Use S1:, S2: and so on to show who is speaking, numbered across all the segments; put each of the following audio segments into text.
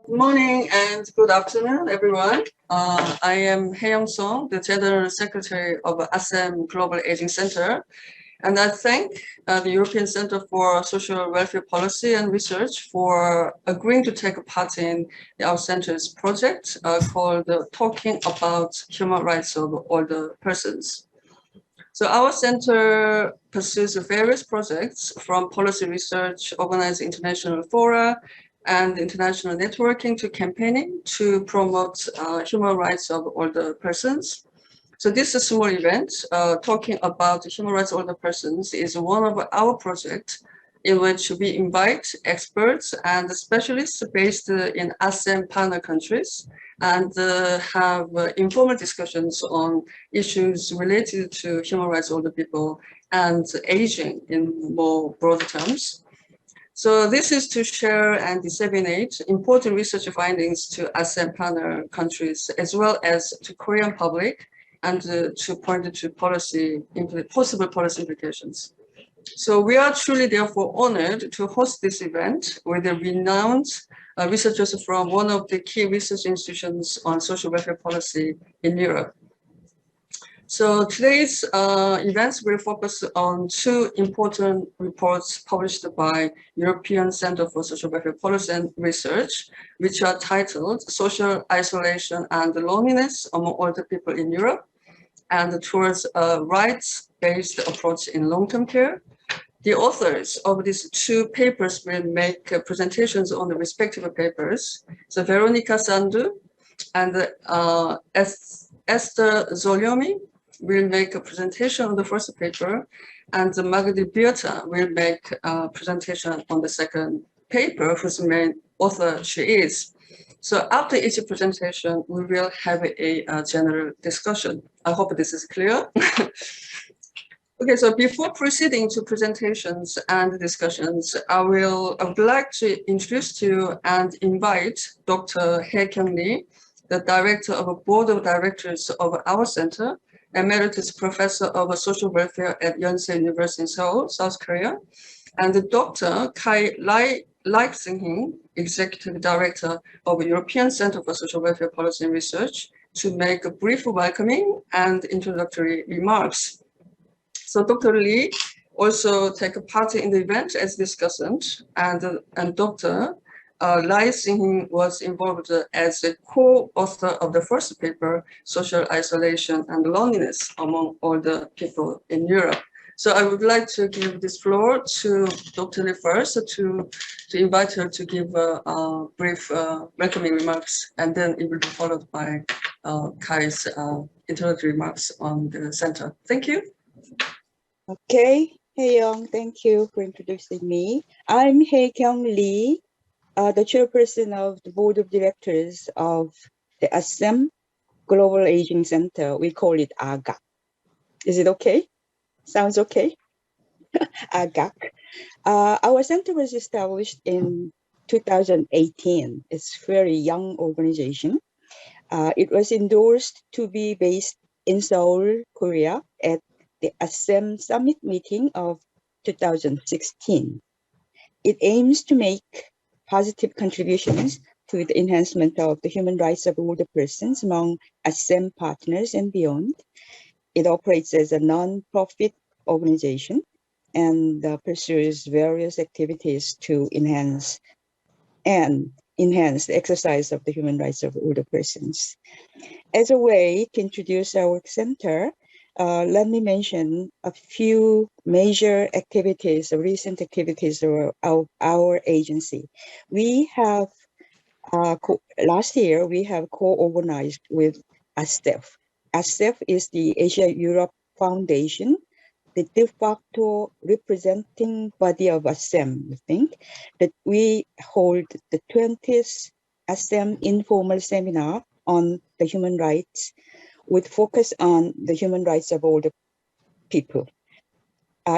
S1: Good morning and good afternoon, everyone. I am Hae-Yung Song, the General Secretary of Assam Global Aging Center, and I thank the European Center for Social Welfare Policy and Research for agreeing to take part in our center's project called Talking About Human Rights of Older Persons. So our center pursues various projects from policy research, organizing international fora, and international networking to campaigning to promote human rights of older persons. So this is a small event talking about human rights of older persons is one of our projects in which we invite experts and specialists based in Assam partner countries and have informal discussions on issues related to human rights of older people and aging in more broad terms. So this is to share and disseminate important research findings to ASEAN partner countries, as well as to Korean public, and to point to possible policy implications. So we are truly therefore honored to host this event with the renowned researchers from one of the key research institutions on social welfare policy in Europe. So today's events will focus on two important reports published by European Center for Social Welfare Policy and Research, which are titled Social Isolation and Loneliness Among Older People in Europe, and towards a rights-based approach in long-term care. The authors of these two papers will make presentations on the respective papers. So Veronica Sandu and Eszter Zólyomi will make a presentation on the first paper, and Magdi Birtha will make a presentation on the second paper, whose main author she is. So after each presentation, we will have a general discussion. I hope this is clear. Okay, so before proceeding to presentations and discussions, I would like to introduce to you and invite Dr. Hye Kyung Lee, the Director of a Board of Directors of our center, Emeritus Professor of Social Welfare at Yonsei University in Seoul, South Korea, and Dr. Kai Leichsenring, Executive Director of the European Center for Social Welfare Policy and Research, to make a brief welcoming and introductory remarks. So Dr. Lee also take part in the event as discussant, and Dr. Leichsenring was involved as a co-author of the first paper, Social Isolation and Loneliness Among Older People in Europe. So I would like to give this floor to Dr. Lee first to invite her to give a brief welcoming remarks, and then it will be followed by Kai's introductory remarks on the center. Thank you.
S2: Okay, Hae-Yung, thank you for introducing me. I'm Hye Kyung Lee, the chairperson of the board of directors of the Assam Global Aging Center. We call it AGAC. Is it okay? Sounds okay? AGAC. Our center was established in 2018. It's a very young organization. It was endorsed to be based in Seoul, Korea at the Assam Summit meeting of 2016. It aims to make positive contributions to the enhancement of the human rights of older persons among Assam partners and beyond. It operates as a non-profit organization and pursues various activities to enhance the exercise of the human rights of older persons. As a way to introduce our center, let me mention a few major activities, recent activities of our agency. We have, last year, we have co-organized with ASTEF. ASTEF is the Asia-Europe Foundation, the de facto representing body of Assam, I think, that we hold the 20th Assam informal seminar on the human rights with focus on the human rights of older people.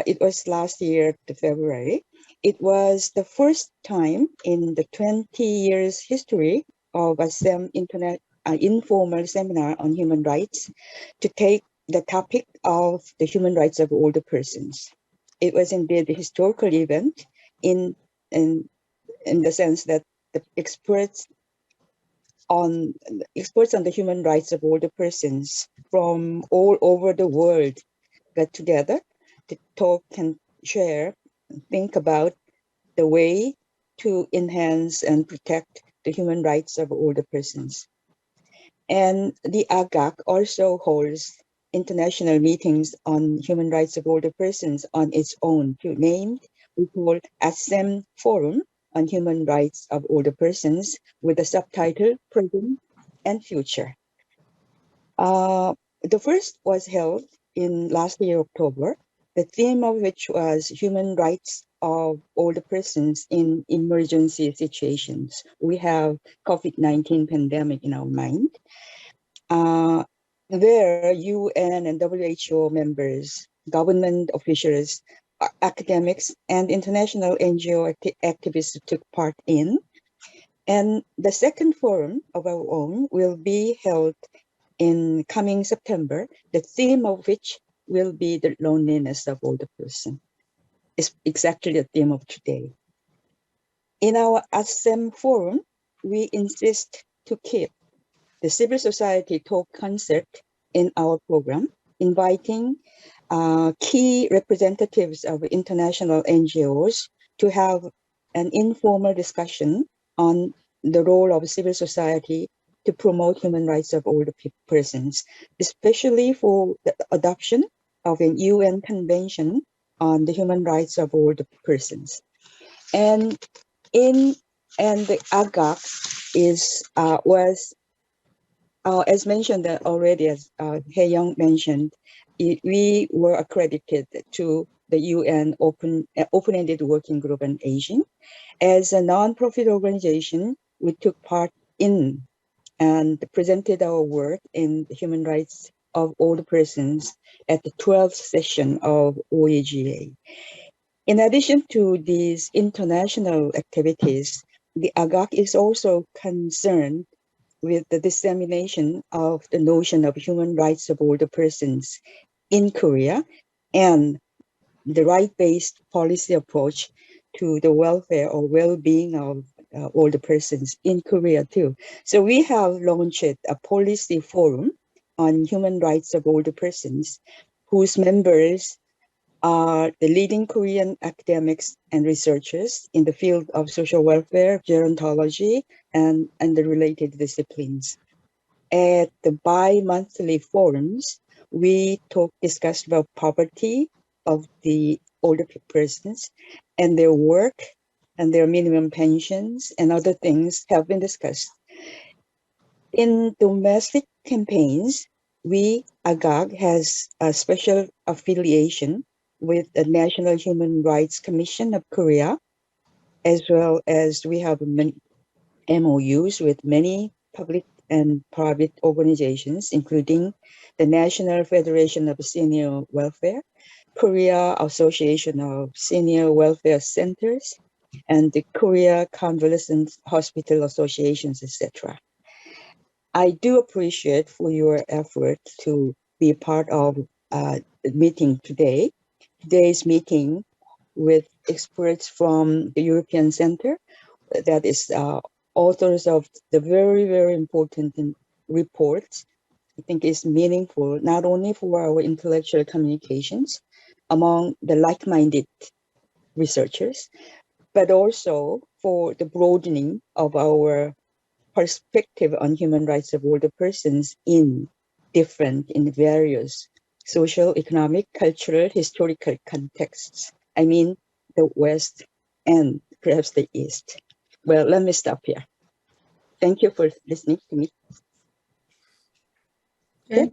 S2: It was last year, February. It was the first time in the 20 years history of Assam informal seminar on human rights to take the topic of the human rights of older persons. It was indeed a historical event in the sense that the experts on experts on the human rights of older persons from all over the world got together to talk and share, think about the way to enhance and protect the human rights of older persons. And the AGAC also holds international meetings on human rights of older persons on its own, named we call Assam Forum on Human Rights of Older Persons with the subtitle Present and Future. The first was held in last year, October, the theme of which was human rights of older persons in emergency situations. We have COVID-19 pandemic in our mind. There, UN and WHO members, government officials, academics, and international NGO activists took part in. And the second forum of our own will be held in coming September, the theme of which will be the loneliness of older person. It's exactly the theme of today. In our Assam forum, we insist to keep the civil society talk concert in our program, inviting key representatives of international NGOs to have an informal discussion on the role of civil society to promote human rights of older persons, especially for the adoption of an UN convention on the human rights of older persons. And the AGAC was as mentioned already, as Hae-Yung mentioned, we were accredited to the UN Open-Ended Working Group on Aging. As a non-profit organization, we took part in and presented our work in the human rights of older persons at the 12th session of OAGA. In addition to these international activities, the AGAC is also concerned with the dissemination of the notion of human rights of older persons in Korea and the right-based policy approach to the welfare or well-being of older persons in Korea too. So we have launched a policy forum on human rights of older persons whose members are the leading Korean academics and researchers in the field of social welfare, gerontology, and the related disciplines. At the bi-monthly forums, we discussed about poverty of the older persons and their work and their minimum pensions and other things have been discussed. In domestic campaigns, AGAG has a special affiliation with the National Human Rights Commission of Korea, as well as we have MOUs with many public and private organizations, including the National Federation of Senior Welfare, Korea Association of Senior Welfare Centers, and the Korea Convalescent Hospital Associations, etc. I do appreciate for your effort to be part of the meeting today. Today's meeting with experts from the European Center, that is authors of the very, very important reports. I think is meaningful, not only for our intellectual communications among the like-minded researchers, but also for the broadening of our perspective on human rights of older persons in various social, economic, cultural, historical contexts. I mean, the West and perhaps the East. Well, let me stop here. Thank you for listening to me.
S1: Okay.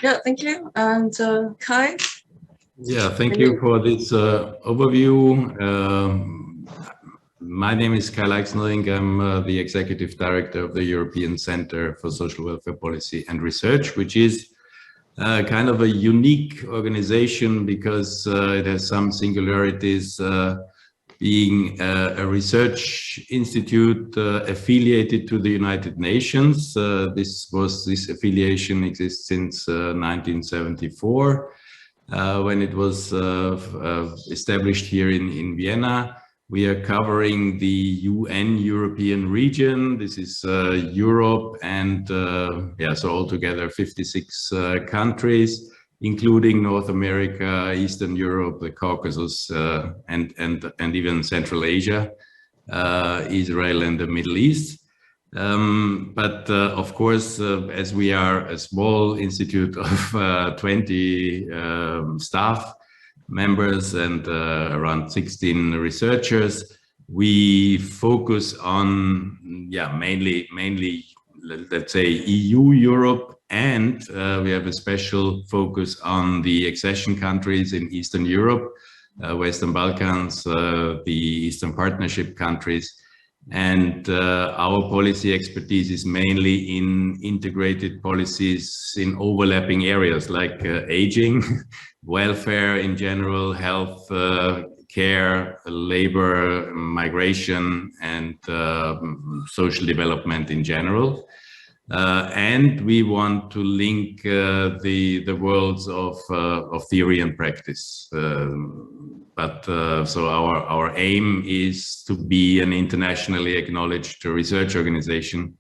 S1: Yeah, thank you. And Kai?
S3: Yeah, thank you for this overview. My name is Kai Leichsenring. I'm the Executive Director of the European Center for Social Welfare Policy and Research, which is kind of a unique organization because it has some singularities, being a research institute affiliated to the United Nations. This affiliation exists since 1974. When it was established here in Vienna, We are covering the UN European region. This is Europe and so altogether 56 countries, including North America, Eastern Europe, the Caucasus, and even Central Asia, Israel and the Middle East. But of course, as we are a small institute of 20 staff members and around 16 researchers, we focus on mainly let's say EU, Europe, and we have a special focus on the accession countries in Eastern Europe, Western Balkans, the Eastern Partnership countries. And our policy expertise is mainly in integrated policies in overlapping areas like aging, welfare in general, health, care, labor, migration, and social development in general. And we want to link the worlds of theory and practice. So our aim is to be an internationally acknowledged research organization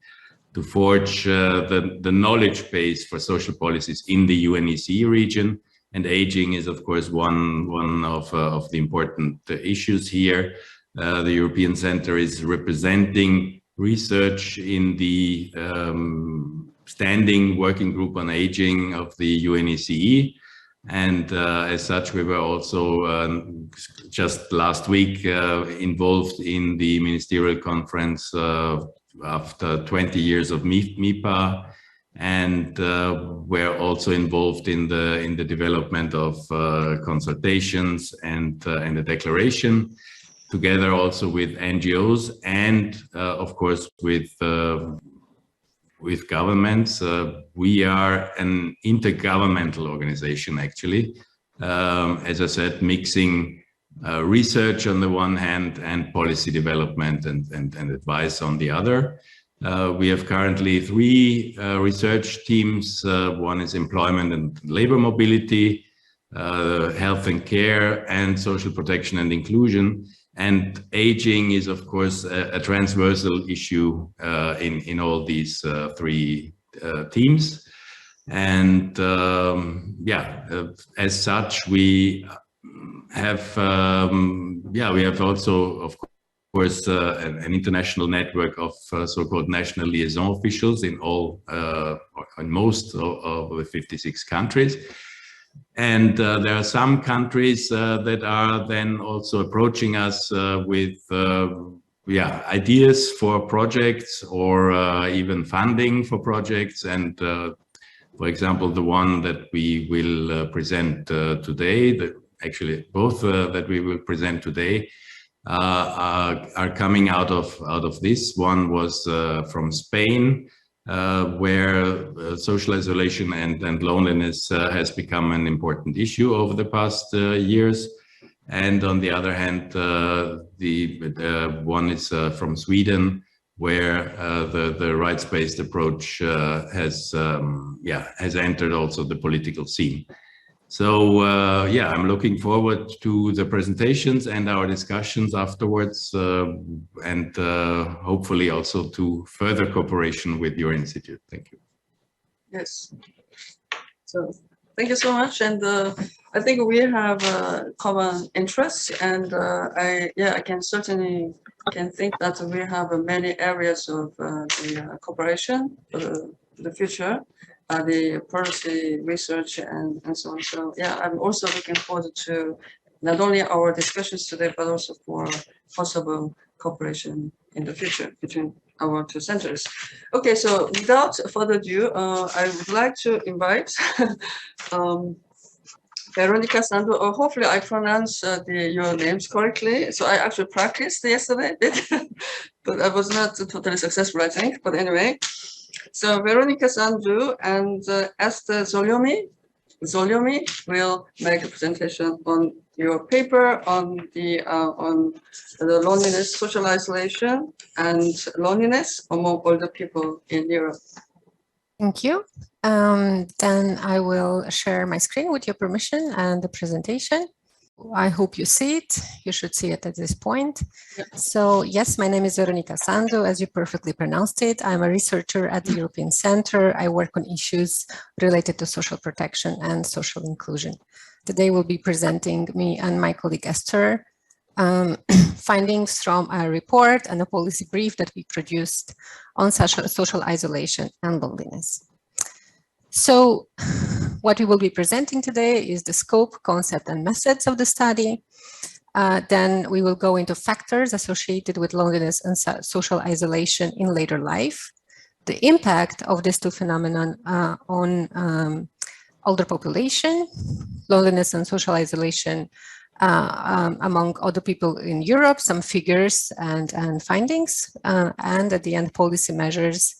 S3: to forge the knowledge base for social policies in the UNECE region. And aging is, of course, one of the important issues here. The European Center is representing research in the standing working group on aging of the UNECE. And as such, we were also just last week involved in the ministerial conference after 20 years of MIPA, and we're also involved in the development of consultations and a declaration, together also with NGOs and of course with governments. We are an intergovernmental organization, actually, as I said, mixing research on the one hand and policy development and advice on the other. We have currently 3 research teams. One is employment and labor mobility, health and care, and social protection and inclusion. And aging is, of course, a transversal issue in all these 3 teams. And as such, we have also, of course, an international network of so-called national liaison officials in most of the 56 countries. And there are some countries that are then also approaching us with ideas for projects or even funding for projects. And for example, the one that we will present today, actually both that we will present today, are coming out of this. One was from Spain, where social isolation and loneliness has become an important issue over the past years. And on the other hand, the one is from Sweden, where the rights-based approach has entered also the political scene. So I'm looking forward to the presentations and our discussions afterwards, and hopefully also to further cooperation with your institute. Thank you.
S1: Yes. So thank you so much. And I think we have common interests, and I can certainly think that we have many areas of the cooperation for the future. The policy research and so on. So I'm also looking forward to not only our discussions today, but also for possible cooperation in the future between our 2 centers. Okay, so without further ado, I would like to invite Veronica, Sandu, or hopefully I pronounce your names correctly. So I actually practiced yesterday, but I was not totally successful, I think. But anyway. So Veronica, Sandu, and Eszter, Zólyomi will make a presentation on your paper on the loneliness, social isolation, and loneliness among older people in Europe.
S4: Thank you. Then I will share my screen with your permission and the presentation. I hope you see it. You should see it at this point.
S1: Yeah.
S4: So yes, my name is Veronica Sandu, as you perfectly pronounced it. I'm a researcher at the European Center. I work on issues related to social protection and social inclusion. Today we'll be presenting, me and my colleague Eszter, findings from a report and a policy brief that we produced on social isolation and loneliness. So what we will be presenting today is the scope, concept, and methods of the study. Then we will go into factors associated with loneliness and social isolation in later life, the impact of these two phenomena on older population, loneliness and social isolation among other people in Europe, some figures and findings, and at the end, policy measures,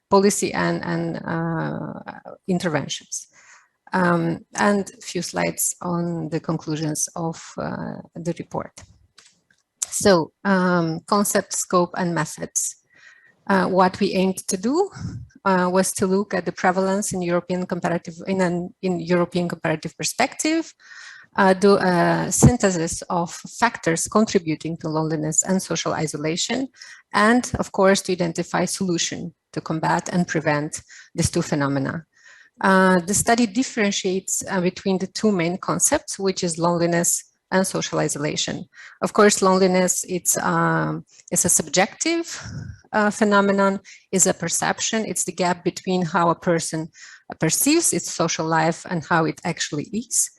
S4: policy and interventions. And a few slides on the conclusions of the report. So, concept, scope, and methods. What we aimed to do was to look at the prevalence in European comparative perspective, do a synthesis of factors contributing to loneliness and social isolation, and of course to identify solution to combat and prevent these two phenomena. The study differentiates between the two main concepts, which is loneliness and social isolation. Of course, loneliness, it's a subjective phenomenon, is a perception. It's the gap between how a person perceives its social life and how it actually is.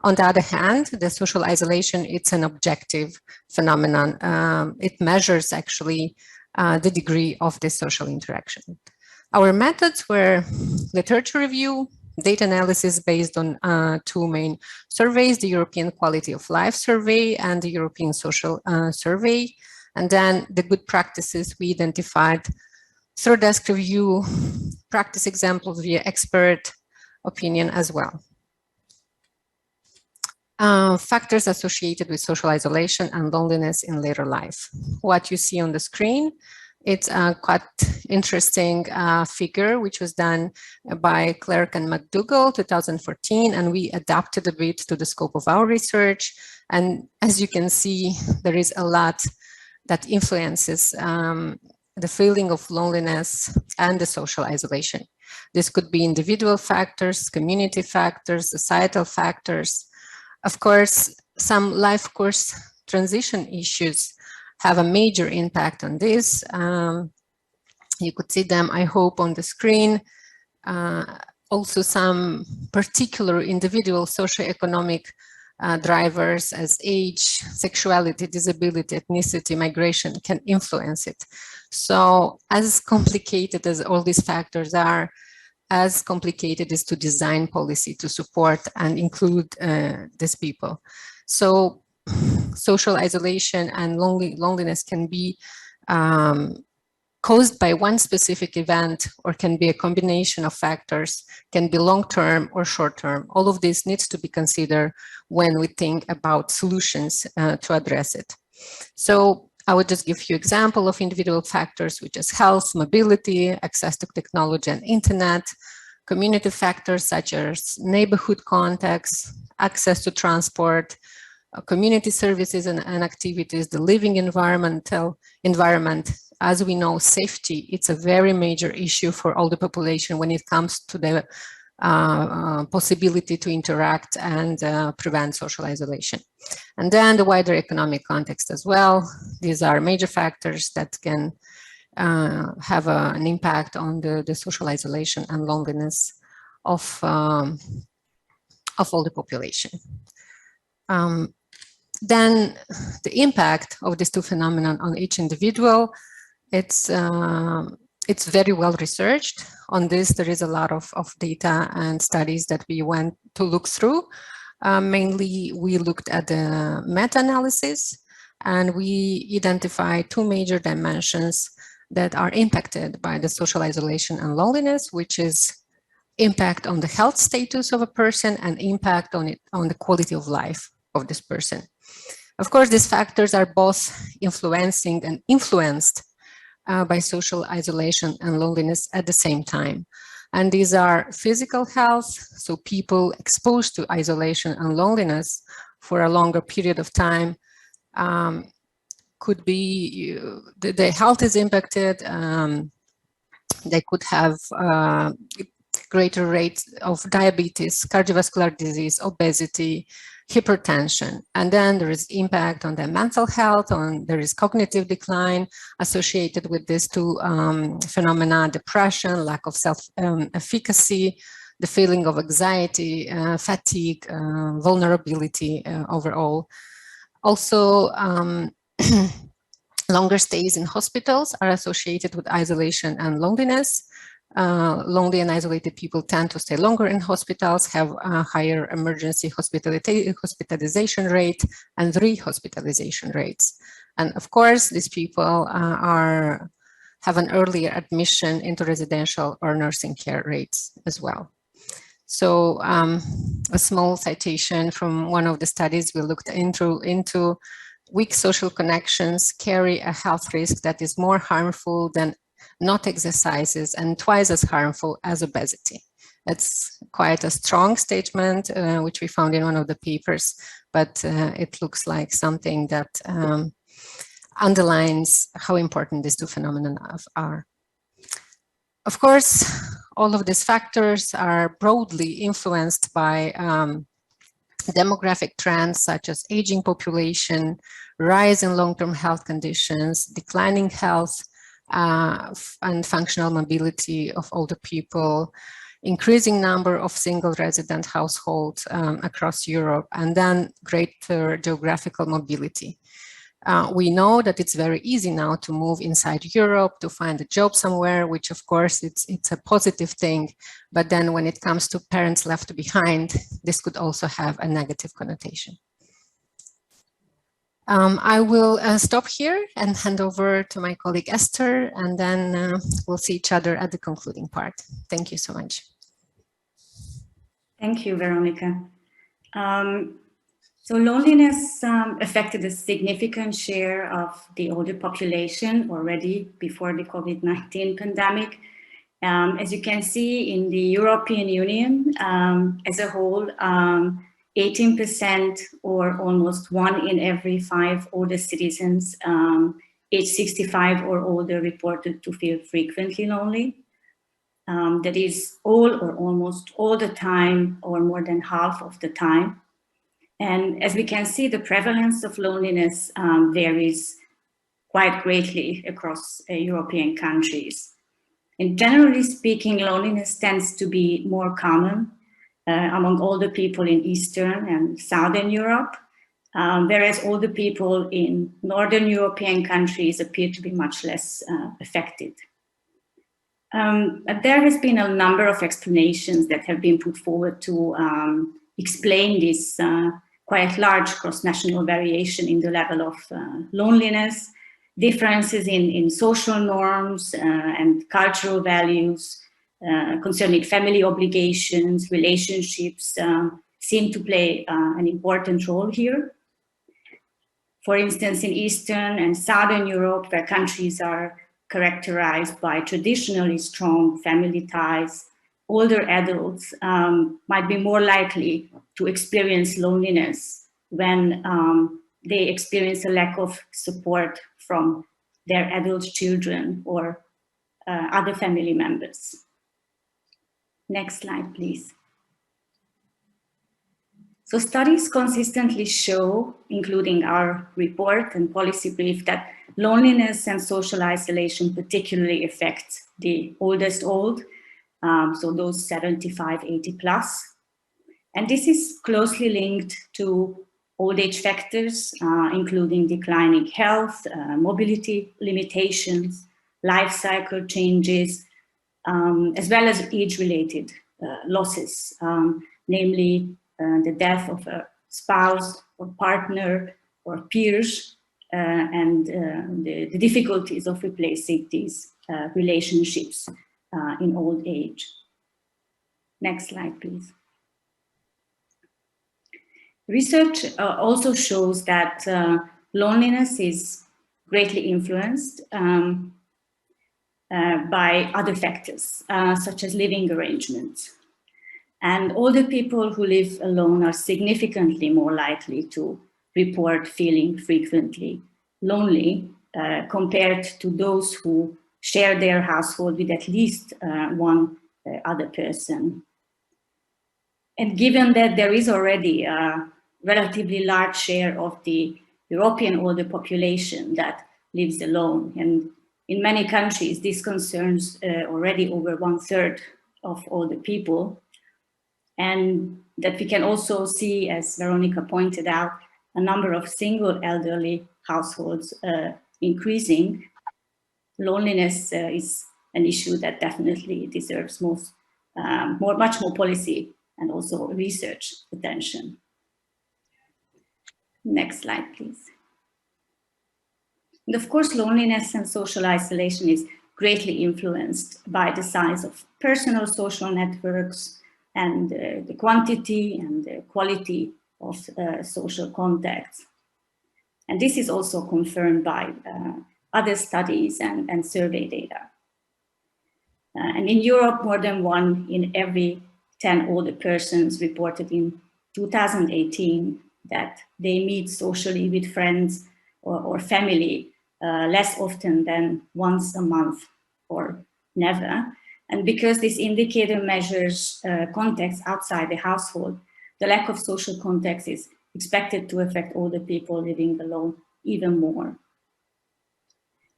S4: On the other hand, the social isolation, it's an objective phenomenon. It measures actually the degree of this social interaction. Our methods were literature review, data analysis based on two main surveys, the European Quality of Life Survey and the European Social Survey. And then the good practices we identified through desk review, practice examples via expert opinion as well. Factors associated with social isolation and loneliness in later life. What you see on the screen, it's a quite interesting figure, which was done by Clark and McDougall, 2014, and we adapted a bit to the scope of our research. And as you can see, there is a lot that influences the feeling of loneliness and the social isolation. This could be individual factors, community factors, societal factors. Of course, some life course transition issues have a major impact on this. You could see them, I hope, on the screen. Also, some particular individual socioeconomic drivers as age, sexuality, disability, ethnicity, migration can influence it. So as complicated as all these factors are, as complicated is to design policy to support and include these people. So social isolation and loneliness can be caused by one specific event or can be a combination of factors, can be long-term or short-term. All of this needs to be considered when we think about solutions to address it. So I would just give you an example of individual factors, which is health, mobility, access to technology and internet, community factors such as neighborhood context, access to transport, community services and activities, the living environment. As we know, safety, it's a very major issue for all the population when it comes to the possibility to interact and prevent social isolation. And then the wider economic context as well. These are major factors that can have an impact on the social isolation and loneliness of all the population. Then the impact of these two phenomena on each individual, it's very well researched. On this, there is a lot of data and studies that we went to look through. Mainly, we looked at the meta-analysis and we identified two major dimensions that are impacted by the social isolation and loneliness, which is impact on the health status of a person and impact on the quality of life of this person. Of course, these factors are both influencing and influenced by social isolation and loneliness at the same time. And these are physical health, so people exposed to isolation and loneliness for a longer period of time, could be, the health is impacted. They could have greater rates of diabetes, cardiovascular disease, obesity, hypertension. And then there is impact on their mental health, there is cognitive decline associated with these two phenomena: depression, lack of self-efficacy, the feeling of anxiety, fatigue, vulnerability overall. Also, longer stays in hospitals are associated with isolation and loneliness. Lonely and isolated people tend to stay longer in hospitals, have a higher emergency hospitalization rate and re-hospitalization rates. And of course, these people have an earlier admission into residential or nursing care rates as well. So a small citation from one of the studies we looked into weak social connections carry a health risk that is more harmful than not exercises and twice as harmful as obesity. That's quite a strong statement, which we found in one of the papers, but it looks like something that underlines how important these two phenomena are. Of course, all of these factors are broadly influenced by demographic trends such as aging population, rise in long-term health conditions, declining health and functional mobility of older people, increasing number of single resident households across Europe, and then greater geographical mobility. We know that it's very easy now to move inside Europe, to find a job somewhere, which of course it's a positive thing. But then when it comes to parents left behind, this could also have a negative connotation. I will stop here and hand over to my colleague Eszter, and then we'll see each other at the concluding part. Thank you so much.
S5: Thank you, Veronica. So loneliness affected a significant share of the older population already before the COVID-19 pandemic. As you can see in the European Union as a whole, 18% or almost 1 in every 5 older citizens age 65 or older reported to feel frequently lonely. That is all or almost all the time, or more than half of the time. And as we can see, the prevalence of loneliness varies quite greatly across European countries. And generally speaking, loneliness tends to be more common among older people in Eastern and Southern Europe, whereas older people in Northern European countries appear to be much less affected. There has been a number of explanations that have been put forward to explain this quite large cross-national variation in the level of loneliness, differences in social norms and cultural values concerning family obligations, relationships seem to play an important role here. For instance, in Eastern and Southern Europe, where countries are characterized by traditionally strong family ties, older adults might be more likely to experience loneliness when they experience a lack of support from their adult children or other family members. Next slide, please. So studies consistently show, including our report and policy brief, that loneliness and social isolation particularly affect the oldest old, so those 75, 80 plus. And this is closely linked to old age factors, including declining health, mobility limitations, life cycle changes, as well as age-related losses, namely the death of a spouse or partner or peers, and the difficulties of replacing these relationships in old age. Next slide, please. Research also shows that loneliness is greatly influenced by other factors, such as living arrangements. And older people who live alone are significantly more likely to report feeling frequently lonely compared to those who share their household with at least one other person. And given that there is already a relatively large share of the European older population that lives alone, and in many countries this concerns already over 1/3 of older people, and that we can also see, as Veronica pointed out, a number of single elderly households increasing, loneliness is an issue that definitely deserves much more policy and also research attention. Next slide, please. And of course, loneliness and social isolation is greatly influenced by the size of personal social networks and the quantity and the quality of social contacts. And this is also confirmed by other studies and survey data. And in Europe, more than 1 in every 10 older persons reported in 2018 that they meet socially with friends or family less often than once a month or never. And because this indicator measures contacts outside the household, the lack of social contacts is expected to affect older people living alone even more.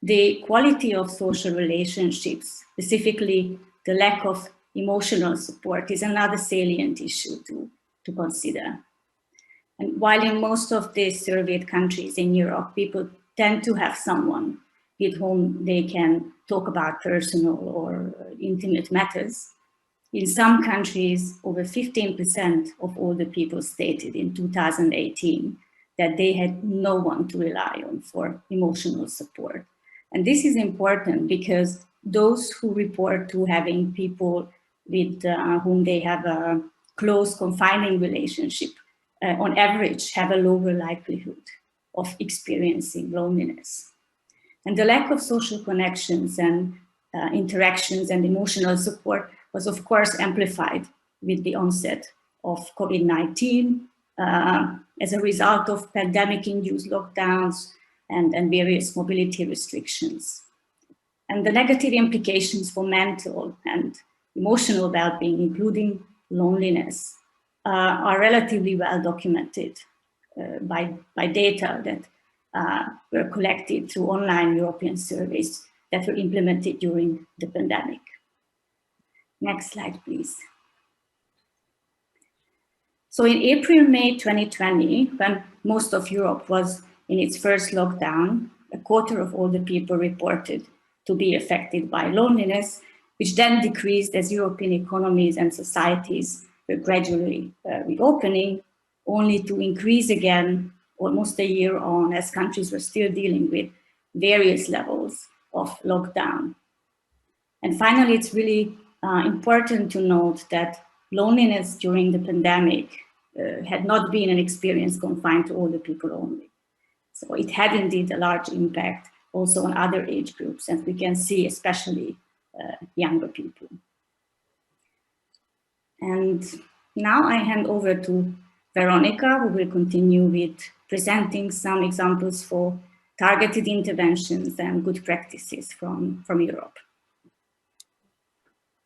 S5: The quality of social relationships, specifically the lack of emotional support, is another salient issue to consider. And while in most of the surveyed countries in Europe, people tend to have someone with whom they can talk about personal or intimate matters, in some countries, over 15% of older people stated in 2018 that they had no one to rely on for emotional support. And this is important because those who report to having people with whom they have a close, confining relationship, on average, have a lower likelihood of experiencing loneliness. And the lack of social connections and interactions and emotional support was, of course, amplified with the onset of COVID-19 as a result of pandemic-induced lockdowns and various mobility restrictions. And the negative implications for mental and emotional well-being, including loneliness, are relatively well documented by data that were collected through online European surveys that were implemented during the pandemic. Next slide, please. So in April-May 2020, when most of Europe was in its first lockdown, 1/4 of older people reported to be affected by loneliness, which then decreased as European economies and societies were gradually reopening, only to increase again almost a year on as countries were still dealing with various levels of lockdown. And finally, it's really important to note that loneliness during the pandemic had not been an experience confined to older people only. So it had indeed a large impact also on other age groups, and we can see especially younger people. And now I hand over to Veronica, who will continue with presenting some examples for targeted interventions and good practices from Europe.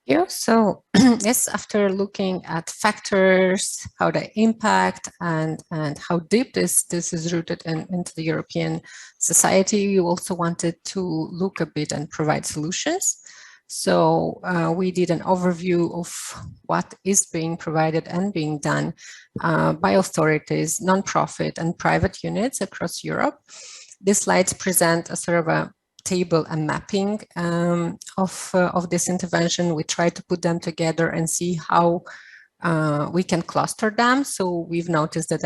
S4: Yeah, so yes, after looking at factors, how they impact and how deep this is rooted into the European society, we also wanted to look a bit and provide solutions. So we did an overview of what is being provided and being done by authorities, nonprofit and private units across Europe. These slides present a sort of a table and mapping of this intervention. We try to put them together and see how we can cluster them. So we've noticed that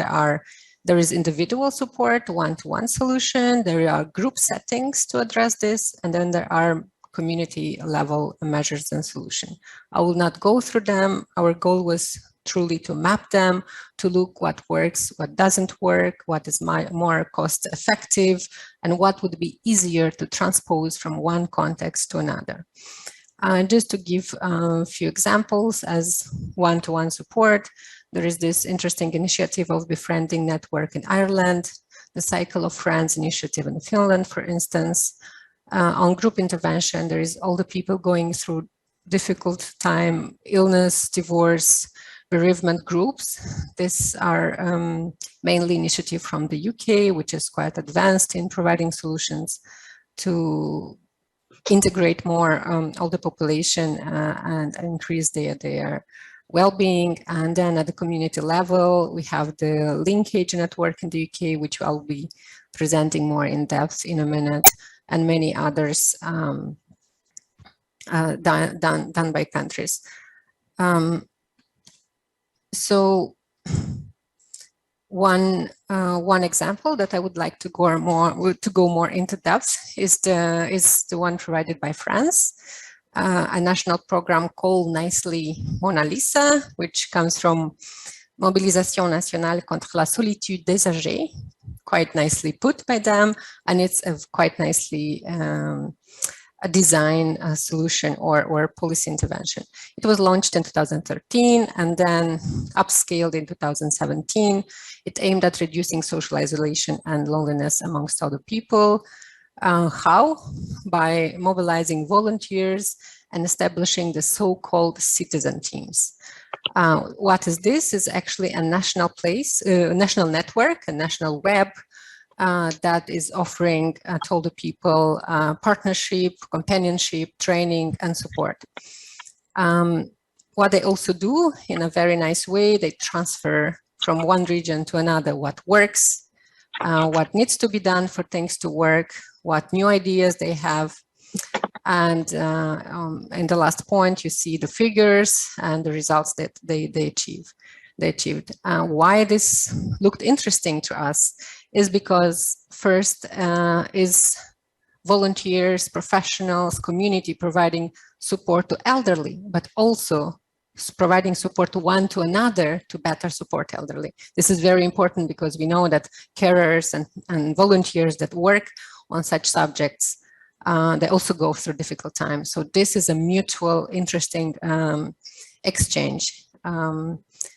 S4: there is individual support, one-to-one solution, there are group settings to address this, and then there are community level measures and solution. I will not go through them. Our goal was truly to map them, to look what works, what doesn't work, what is more cost effective, and what would be easier to transpose from one context to another. Just to give a few examples as one-to-one support, there is this interesting initiative of Befriending Network in Ireland, the Cycle of Friends initiative in Finland, for instance. On group intervention, there is all the people going through difficult time, illness, divorce, bereavement groups. These are mainly initiative from the UK, which is quite advanced in providing solutions to integrate more all the population and increase their well-being. And then at the community level, we have the Linkage network in the UK, which I'll be presenting more in depth in a minute, and many others done by countries. So one example that I would like to go more into depth is the one provided by France, a national program called nicely Mona Lisa, which comes from Mobilisation Nationale contre la Solitude des Âgés, quite nicely put by them, and it's a quite nicely a design solution or policy intervention. It was launched in 2013 and then upscaled in 2017. It aimed at reducing social isolation and loneliness amongst other people. How? By mobilizing volunteers and establishing the so-called citizen teams. What is this? Is actually a national national network, a national web that is offering to all the people partnership, companionship, training, and support. What they also do in a very nice way, they transfer from one region to another what works, what needs to be done for things to work, what new ideas they have. And in the last point, you see the figures and the results that they achieved. Why this looked interesting to us is because first is volunteers, professionals, community providing support to elderly, but also providing support to one to another to better support elderly. This is very important because we know that carers and volunteers that work on such subjects, they also go through difficult times. So this is a mutual, interesting exchange.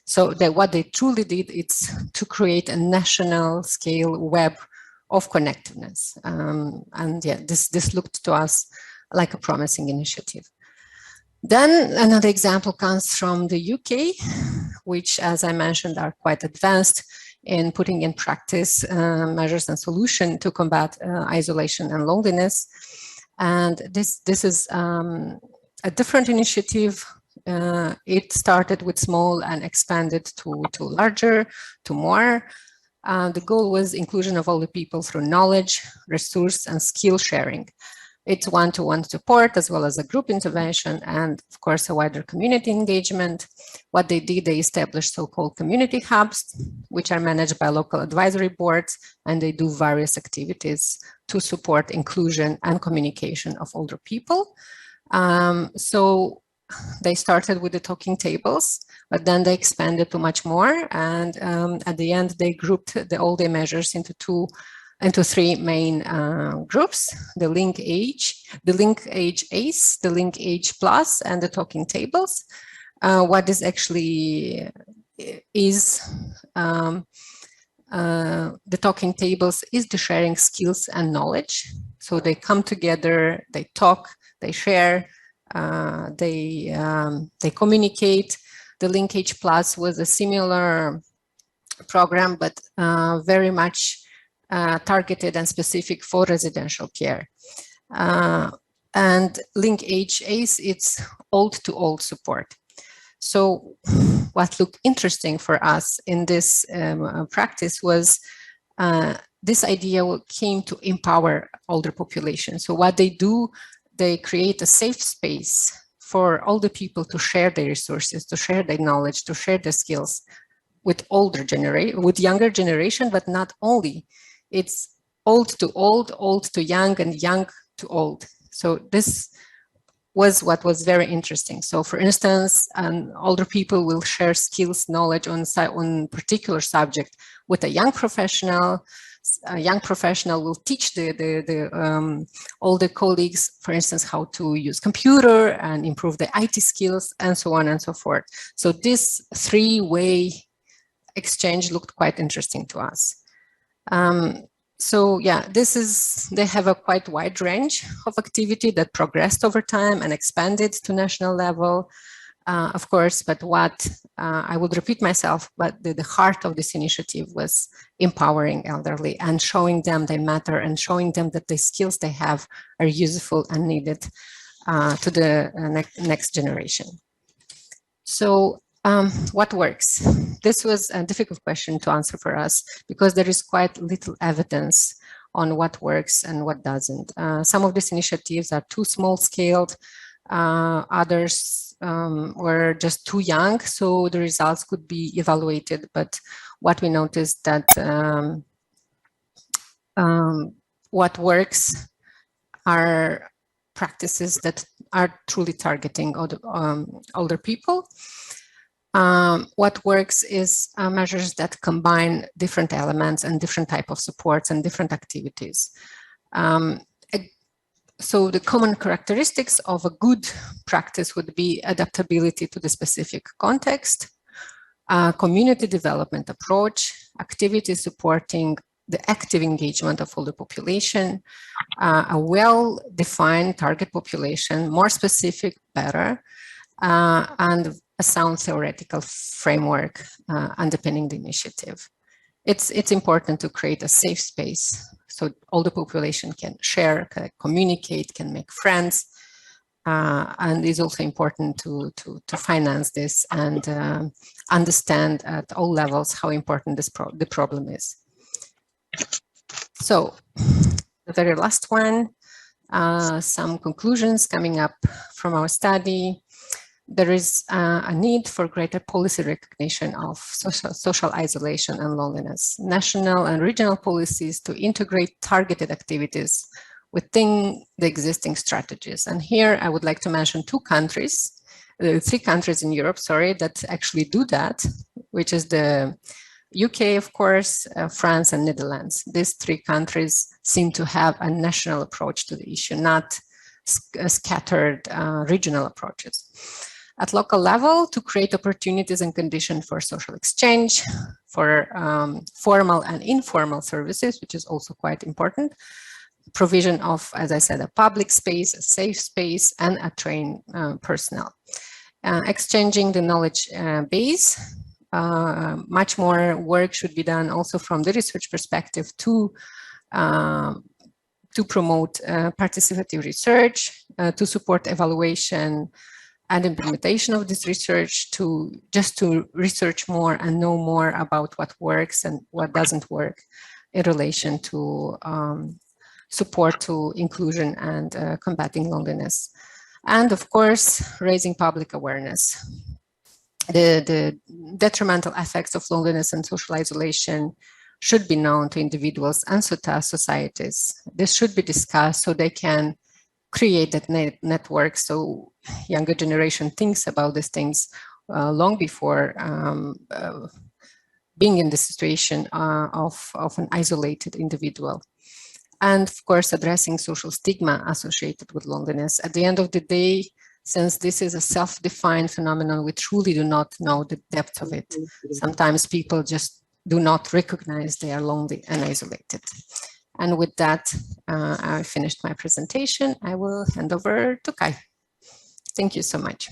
S4: So what they truly did is to create a national scale web of connectedness. And yeah, this looked to us like a promising initiative. Then another example comes from the UK, which, as I mentioned, are quite advanced in putting in practice measures and solutions to combat isolation and loneliness. And this is a different initiative. It started with small and expanded to larger, to more. The goal was inclusion of all the people through knowledge, resource, and skill sharing. It's one-to-one support as well as a group intervention and, of course, a wider community engagement. What they did, they established so-called community hubs, which are managed by local advisory boards, and they do various activities to support inclusion and communication of older people. So they started with the talking tables, but then they expanded to much more. And at the end, they grouped all the measures into three main groups: the Link Age ACE, the Link Age Plus, and the talking tables. What this actually is, the talking tables is the sharing skills and knowledge. So they come together, they talk, they share, they communicate. The Link Age Plus was a similar program, but very much targeted and specific for residential care. And Link Age ACE, it's old-to-old support. So what looked interesting for us in this practice was this idea came to empower older population. So what they do, they create a safe space for all the people to share their resources, to share their knowledge, to share their skills with younger generation, but not only. It's old to old, old to young, and young to old. So this was what was very interesting. So for instance, older people will share skills, knowledge on particular subject with a young professional. this young professional will teach all the colleagues, for instance, how to use computer and improve the IT skills and so on and so forth. So this three-way exchange looked quite interesting to us. So yeah, they have a quite wide range of activity that progressed over time and expanded to national level. Of course, but what I would repeat myself, but the heart of this initiative was empowering elderly and showing them they matter and showing them that the skills they have are useful and needed to the next generation. So what works? This was a difficult question to answer for us because there is quite little evidence on what works and what doesn't. Some of these initiatives are too small-scaled, others were just too young, so the results could be evaluated. But what we noticed that what works are practices that are truly targeting older people. What works is measures that combine different elements and different type of supports and different activities. So the common characteristics of a good practice would be adaptability to the specific context, community development approach, activities supporting the active engagement of older population, a well-defined target population, more specific, better, and a sound theoretical framework underpinning the initiative. It's important to create a safe space so all the population can share, can communicate, can make friends, and it's also important to finance this and understand at all levels how important the problem is. So the very last one, some conclusions coming up from our study. There is a need for greater policy recognition of social isolation and loneliness. National and regional policies to integrate targeted activities within the existing strategies. And here I would like to mention three countries in Europe, sorry, that actually do that, which is the UK, of course, France and Netherlands. These three countries seem to have a national approach to the issue, not scattered regional approaches. At local level, to create opportunities and conditions for social exchange, for formal and informal services, which is also quite important, provision of, as I said, a public space, a safe space, and a trained personnel. Exchanging the knowledge base, much more work should be done also from the research perspective to promote participative research, to support evaluation and implementation of this research, to research more and know more about what works and what doesn't work in relation to support to inclusion and combating loneliness. And of course, raising public awareness. The detrimental effects of loneliness and social isolation should be known to individuals and to societies. This should be discussed so they can create that network, so younger generation thinks about these things long before being in the situation of an isolated individual. And of course, addressing social stigma associated with loneliness. At the end of the day, since this is a self-defined phenomenon, we truly do not know the depth of it. Sometimes people just do not recognize they are lonely and isolated. And with that, I finished my presentation. I will hand over to Kai. Thank you so much.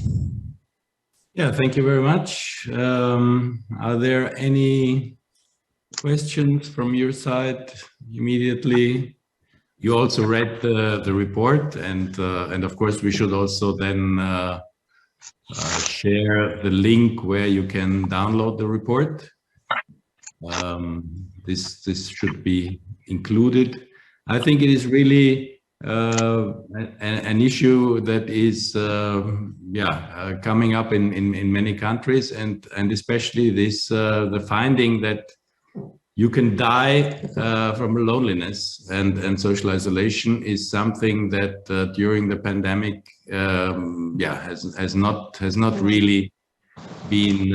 S3: Yeah, thank you very much. Are there any questions from your side immediately? You also read the report, and of course we should also then share the link where you can download the report. This should be included. I think it is really an issue that is coming up in many countries, and especially this the finding that you can die from loneliness and social isolation is something that during the pandemic has not really been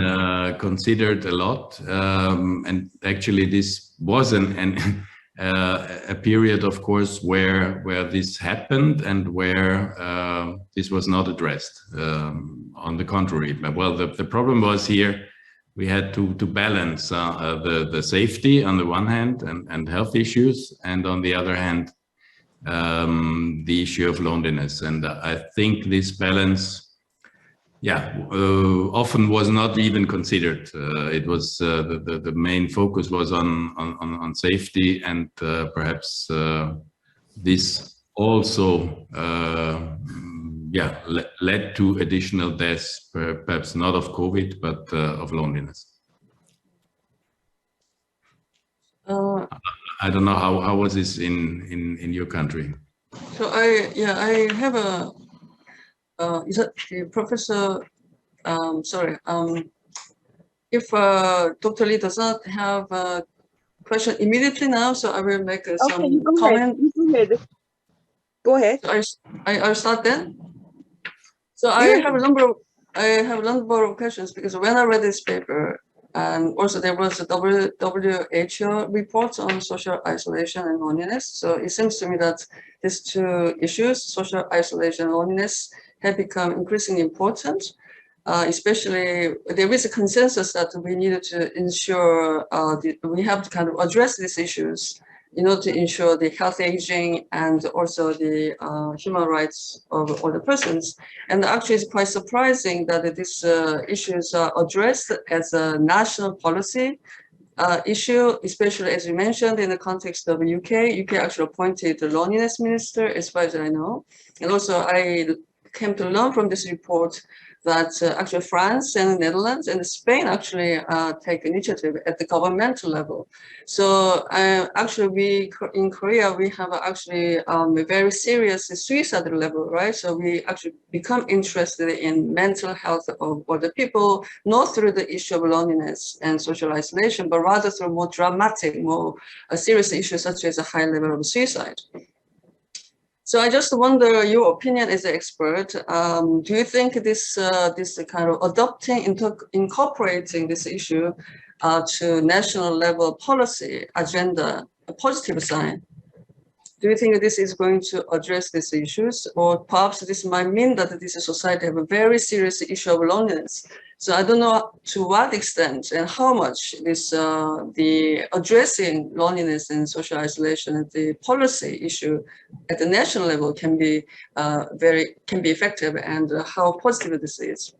S3: considered a lot, and actually this was an a period, of course, where this happened and where this was not addressed. On the contrary, well, the problem was here we had to balance the safety on the one hand and health issues, and on the other hand, the issue of loneliness. And I think this balance, often was not even considered. It was the main focus was on safety, and perhaps this also led to additional deaths, perhaps not of COVID, but of loneliness. I don't know how was this in your country.
S1: So I have a is that the professor? Sorry. If Dr. Lee does not have a question immediately now, so I will make some comment.
S2: Go ahead.
S1: So I'll start then. So I have a number of questions, because when I read this paper, and also there was a WHO report on social isolation and loneliness. So it seems to me that these two issues, social isolation and loneliness, have become increasingly important. Especially, there is a consensus that we needed to ensure we have to kind of address these issues in order to ensure the healthy aging and also the human rights of all the persons. And actually, it's quite surprising that these issues are addressed as a national policy issue, especially as you mentioned in the context of the UK. UK actually appointed the loneliness minister, as far as I know. And also, I came to learn from this report that actually France and the Netherlands and Spain actually take initiative at the governmental level. So actually we in Korea, we have actually a very serious suicide level, right? So we actually become interested in mental health of other people, not through the issue of loneliness and social isolation, but rather through more dramatic, more serious issues such as a high level of suicide. So I just wonder your opinion as an expert. Do you think this kind of incorporating this issue to national level policy agenda a positive sign? Do you think this is going to address these issues, or perhaps this might mean that this society have a very serious issue of loneliness? So I don't know to what extent and how much this the addressing loneliness and social isolation and the policy issue at the national level can be effective, and how positive this is.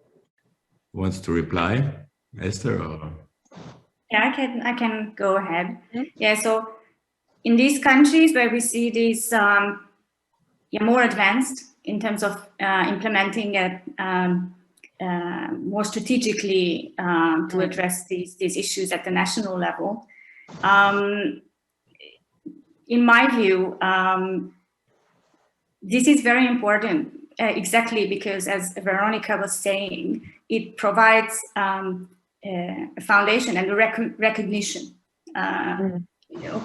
S3: Wants to reply, Eszter? Or?
S5: Yeah, I can go ahead. Mm-hmm. Yeah, so in these countries where we see these more advanced in terms of implementing it more strategically to address these issues at the national level, in my view, this is very important, exactly because, as Veronica was saying, it provides a foundation and a recognition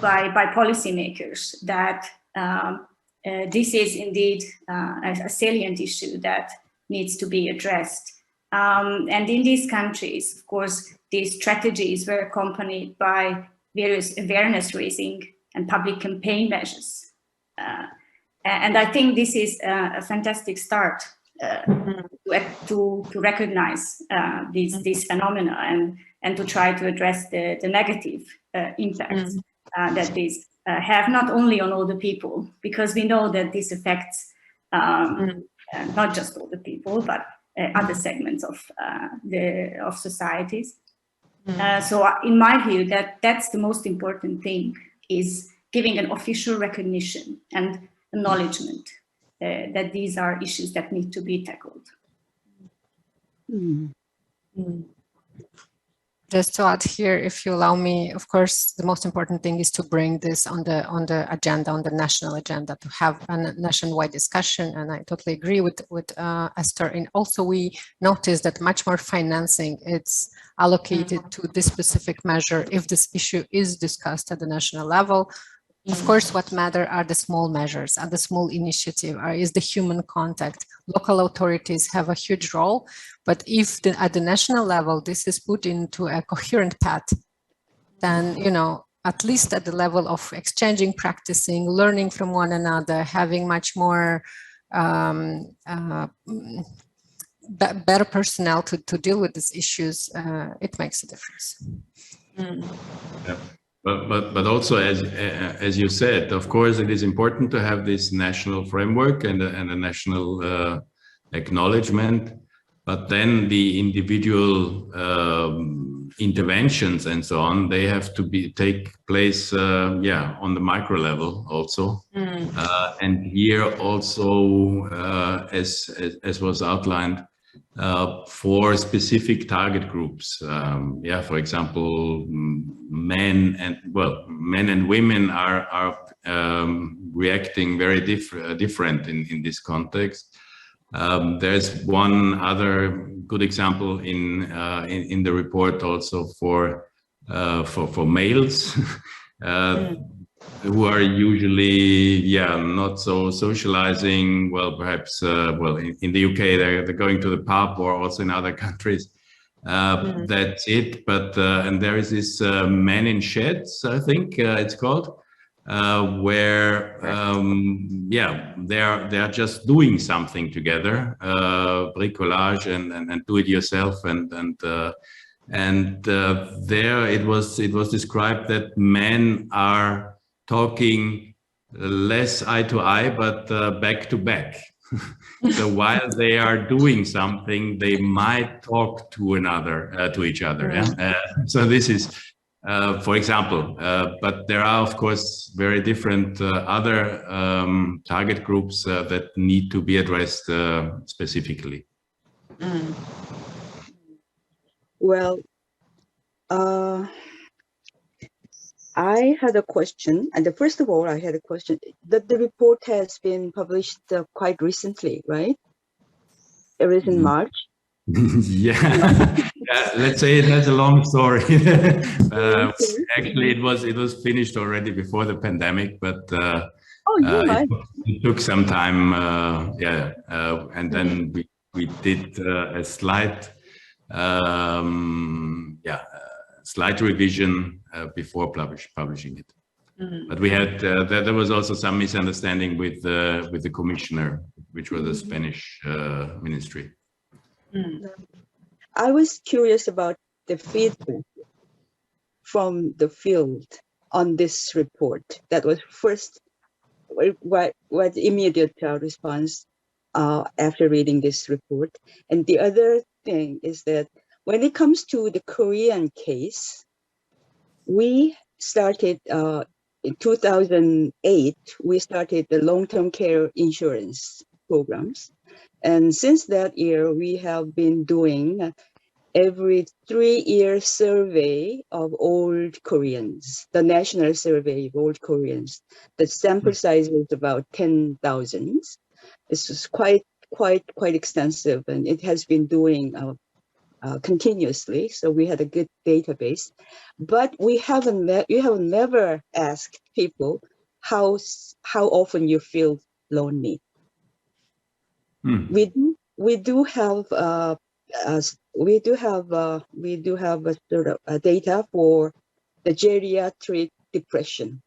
S5: by policymakers that this is indeed a salient issue that needs to be addressed. And in these countries, of course, these strategies were accompanied by various awareness raising and public campaign measures. And I think this is a fantastic start to recognize these phenomena and to try to address the negative impacts that these have, not only on older people, because we know that this affects not just older people, but other segments of societies. So in my view, that's the most important thing, is giving an official recognition and acknowledgement that these are issues that need to be tackled.
S4: Just to add here, if you allow me, of course, the most important thing is to bring this on the agenda, on the national agenda, to have a nationwide discussion. And I totally agree with Eszter. And also we noticed that much more financing is allocated to this specific measure if this issue is discussed at the national level. Of course, what matter are the small measures, are the small initiative, is the human contact. Local authorities have a huge role, but if at the national level this is put into a coherent path, then at least at the level of exchanging, practicing, learning from one another, having much more better personnel to deal with these issues, it makes a difference.
S3: Yeah. But also, as you said, of course, it is important to have this national framework and a national acknowledgement. But then the individual interventions and so on, they have to take place, on the micro level also. And here also, as was outlined, for specific target groups. For example, men and women are reacting very different in this context. There's one other good example in the report also for males who are usually not so socializing. Well, perhaps in the UK they're going to the pub, or also in other countries. That's it. But and there is this Men in Sheds, I think it's called. Where they're just doing something together, bricolage and do it yourself, and there it was described that men are talking less eye to eye, but back to back. So while they are doing something, they might talk to each other. So this is. For example, but there are, of course, very different other target groups that need to be addressed specifically.
S2: Well, I had a question, and first of all, I had a question. That the report has been published quite recently, right? It was in March.
S3: Let's say it has a long story. Actually, it was finished already before the pandemic, but it took some time. And then we did a slight revision before publishing it. But we had there was also some misunderstanding with the commissioner, which was the Spanish ministry.
S2: I was curious about the feedback from the field on this report. That was first, what immediate response after reading this report. And the other thing is that when it comes to the Korean case, we started in 2008, we started the long-term care insurance programs. And since that year, we have been doing every 3-year survey of old Koreans, the national survey of old Koreans. The sample size is about 10,000. This is quite extensive, and it has been doing continuously. So we had a good database, but we have never asked people how often you feel lonely. We do have a sort of data for the geriatric depression.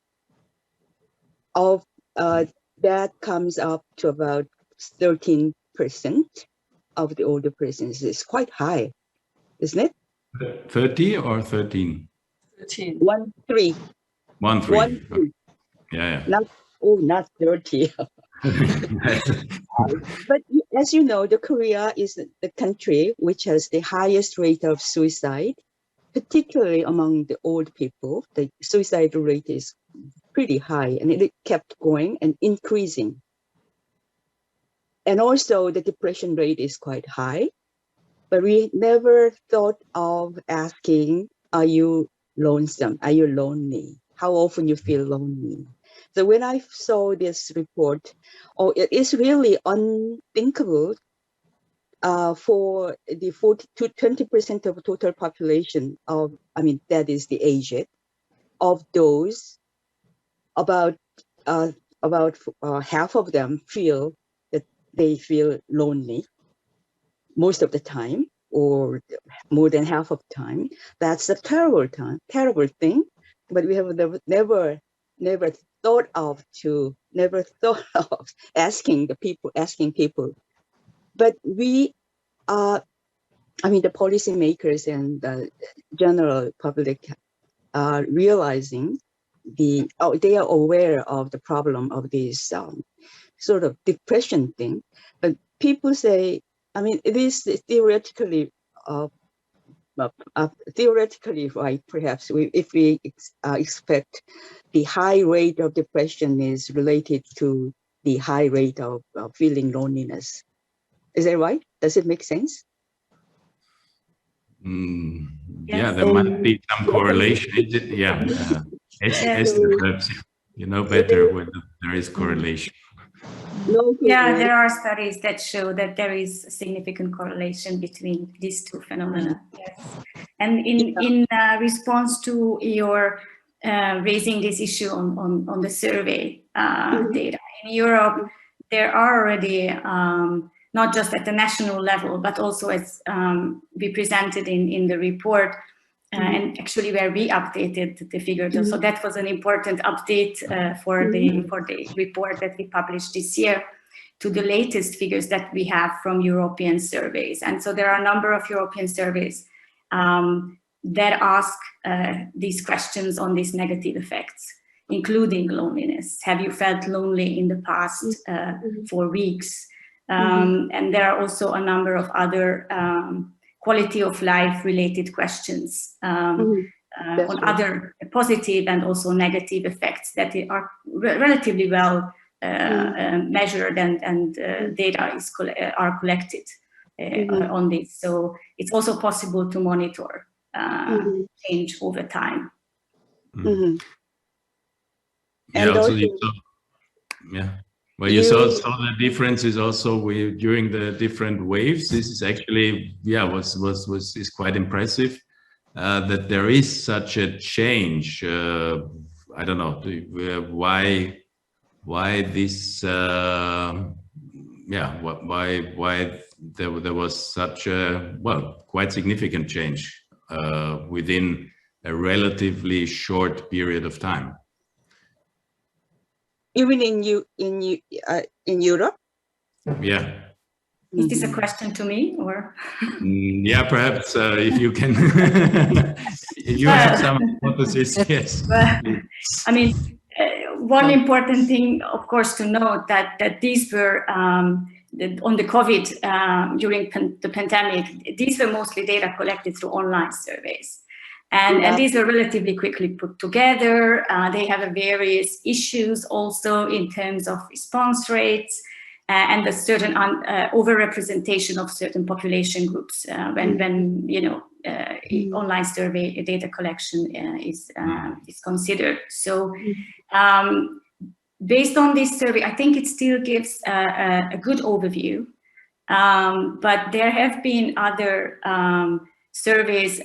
S2: Of that comes up to about 13% of the older persons. It's quite high, isn't it?
S3: 30 or 13?
S1: 13.
S2: 13.
S3: 13.
S2: Okay.
S3: Yeah.
S2: Not 30. But as you know, Korea is the country which has the highest rate of suicide, particularly among the old people. The suicide rate is pretty high, and it kept going and increasing. And also the depression rate is quite high, but we never thought of asking, are you lonesome? Are you lonely? How often you feel lonely? So when I saw this report, it is really unthinkable for the 20% of total population that is the aged, of those, about half of them feel that they feel lonely most of the time, or more than half of the time. That's a terrible thing. but we have never thought of asking people. But we are, I mean, the policymakers and the general public are realizing they are aware of the problem of this sort of depression thing. But people say, I mean, it is theoretically right, perhaps, if we expect the high rate of depression is related to the high rate of feeling loneliness. Is that right? Does it make sense?
S3: Yeah, there might be some correlation. Yeah, Eszter, perhaps you know better whether there is correlation.
S5: Yeah, there are studies that show that there is a significant correlation between these two phenomena. Yes. And in response to your raising this issue on the survey data, in Europe, there are already, not just at the national level, but also as we presented in the report, and actually where we updated the figures. So that was an important update for the report that we published this year to the latest figures that we have from European surveys. And so there are a number of European surveys that ask these questions on these negative effects, including loneliness. Have you felt lonely in the past 4 weeks? And there are also a number of other quality of life related questions on other positive and also negative effects that are relatively well measured and data are collected on this. So it's also possible to monitor change over time.
S3: Yeah, also well, you saw the differences also during the different waves. This is actually, is quite impressive that there is such a change. I don't know why this. Why there was such a quite significant change within a relatively short period of time.
S2: Even in Europe?
S3: Yeah.
S5: Is this a question to me or?
S3: Yeah, perhaps if you can, if you have some hypothesis, yes.
S5: I mean, one important thing, of course, to note that these were on the COVID during the pandemic. These were mostly data collected through online surveys. And these are relatively quickly put together. They have various issues also in terms of response rates and a certain overrepresentation of certain population groups when you know online survey data collection is considered. So based on this survey, I think it still gives a good overview. But there have been other surveys.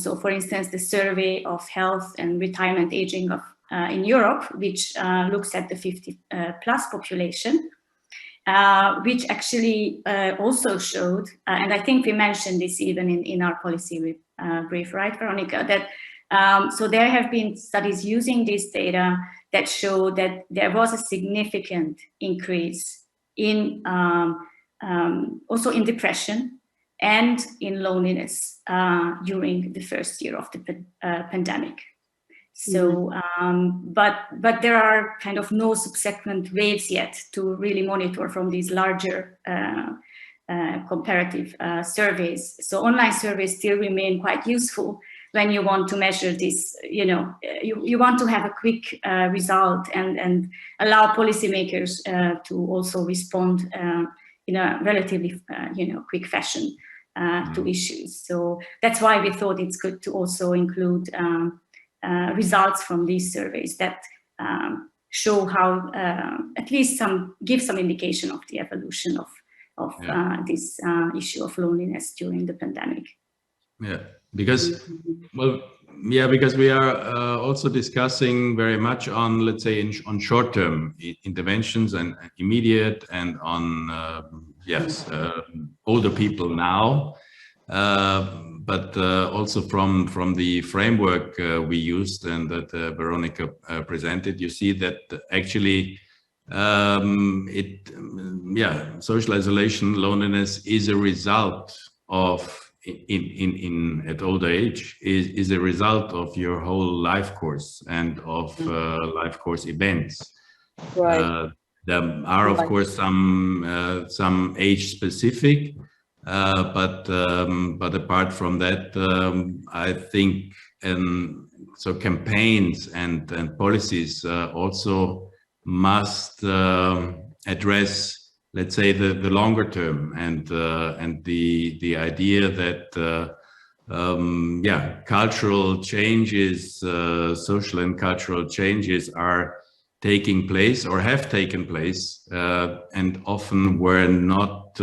S5: So for instance, the survey of health and retirement aging in Europe, which looks at the 50 plus population, which actually also showed, and I think we mentioned this even in our policy brief, right, Veronica, that so there have been studies using this data that show that there was a significant increase in also in depression and in loneliness during the first year of the pandemic. So, but there are kind of no subsequent waves yet to really monitor from these larger comparative surveys. So online surveys still remain quite useful when you want to measure this, you know, you want to have a quick result and allow policymakers to also respond in a relatively, quick fashion to issues. So that's why we thought it's good to also include results from these surveys that show how at least give some indication of the evolution of this issue of loneliness during the pandemic.
S3: Yeah, because because we are also discussing very much on, let's say, on short-term interventions and immediate and on older people now. but also from the framework we used and that Veronica presented, you see that actually social isolation, loneliness is a result of at older age is a result of your whole life course and of life course events.
S2: Right.
S3: There are of course some age specific, but apart from that, I think so campaigns and policies also must address, let's say, the longer term and the idea that cultural changes, social and cultural changes are taking place or have taken place and often were not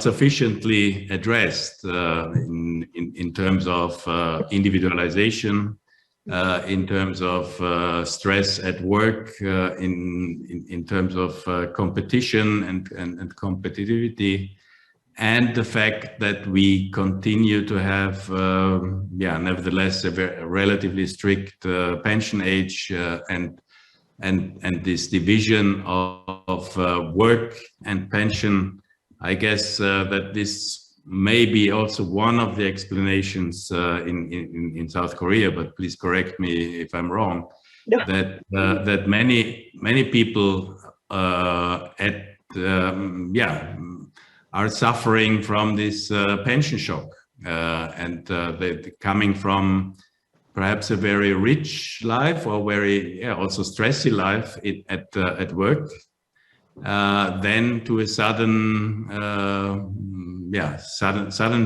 S3: sufficiently addressed in terms of individualization, in terms of stress at work, in terms of competition and competitivity, and the fact that we continue to have, nevertheless, a relatively strict pension age and this division of work and pension. I guess that this may be also one of the explanations in South Korea, but please correct me if I'm wrong. No. That many people are suffering from this pension shock, and they're coming from perhaps a very rich life or very also stressy life at work, then to a sudden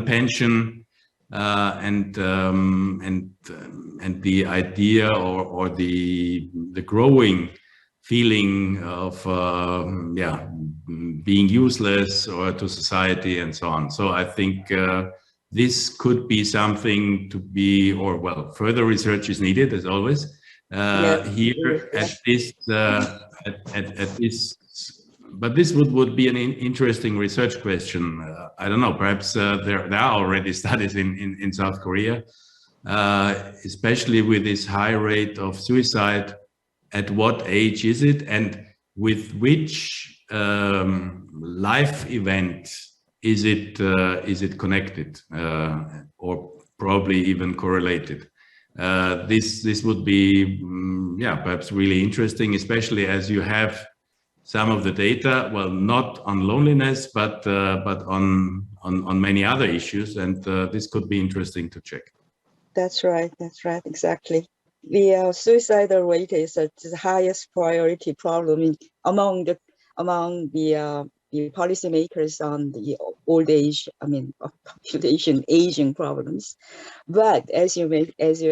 S3: pension, and the idea or the growing feeling of being useless or to society and so on. So I think this could be something to be, or well, further research is needed as always here at this but this would be an interesting research question. I don't know, perhaps there are already studies in South Korea, especially with this high rate of suicide. At what age is it, and with which life event is it connected, or probably even correlated? This would be perhaps really interesting, especially as you have some of the data, well, not on loneliness, but on many other issues, and this could be interesting to check.
S2: That's right, exactly. The suicidal rate is the highest priority problem among the policymakers on the old age, population aging problems. But as you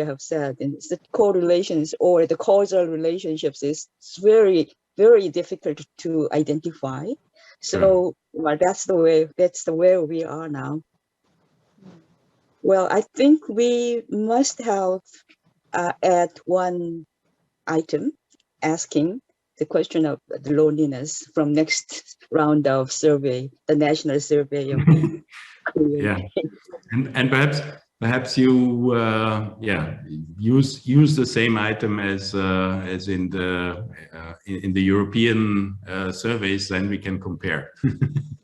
S2: have said, the correlations or the causal relationships is very, very difficult to identify. So that's the way we are now. Well, I think we must have add one item asking the question of the loneliness from next round of survey, the national survey of the
S3: and perhaps you use the same item as in the European surveys, then we can compare.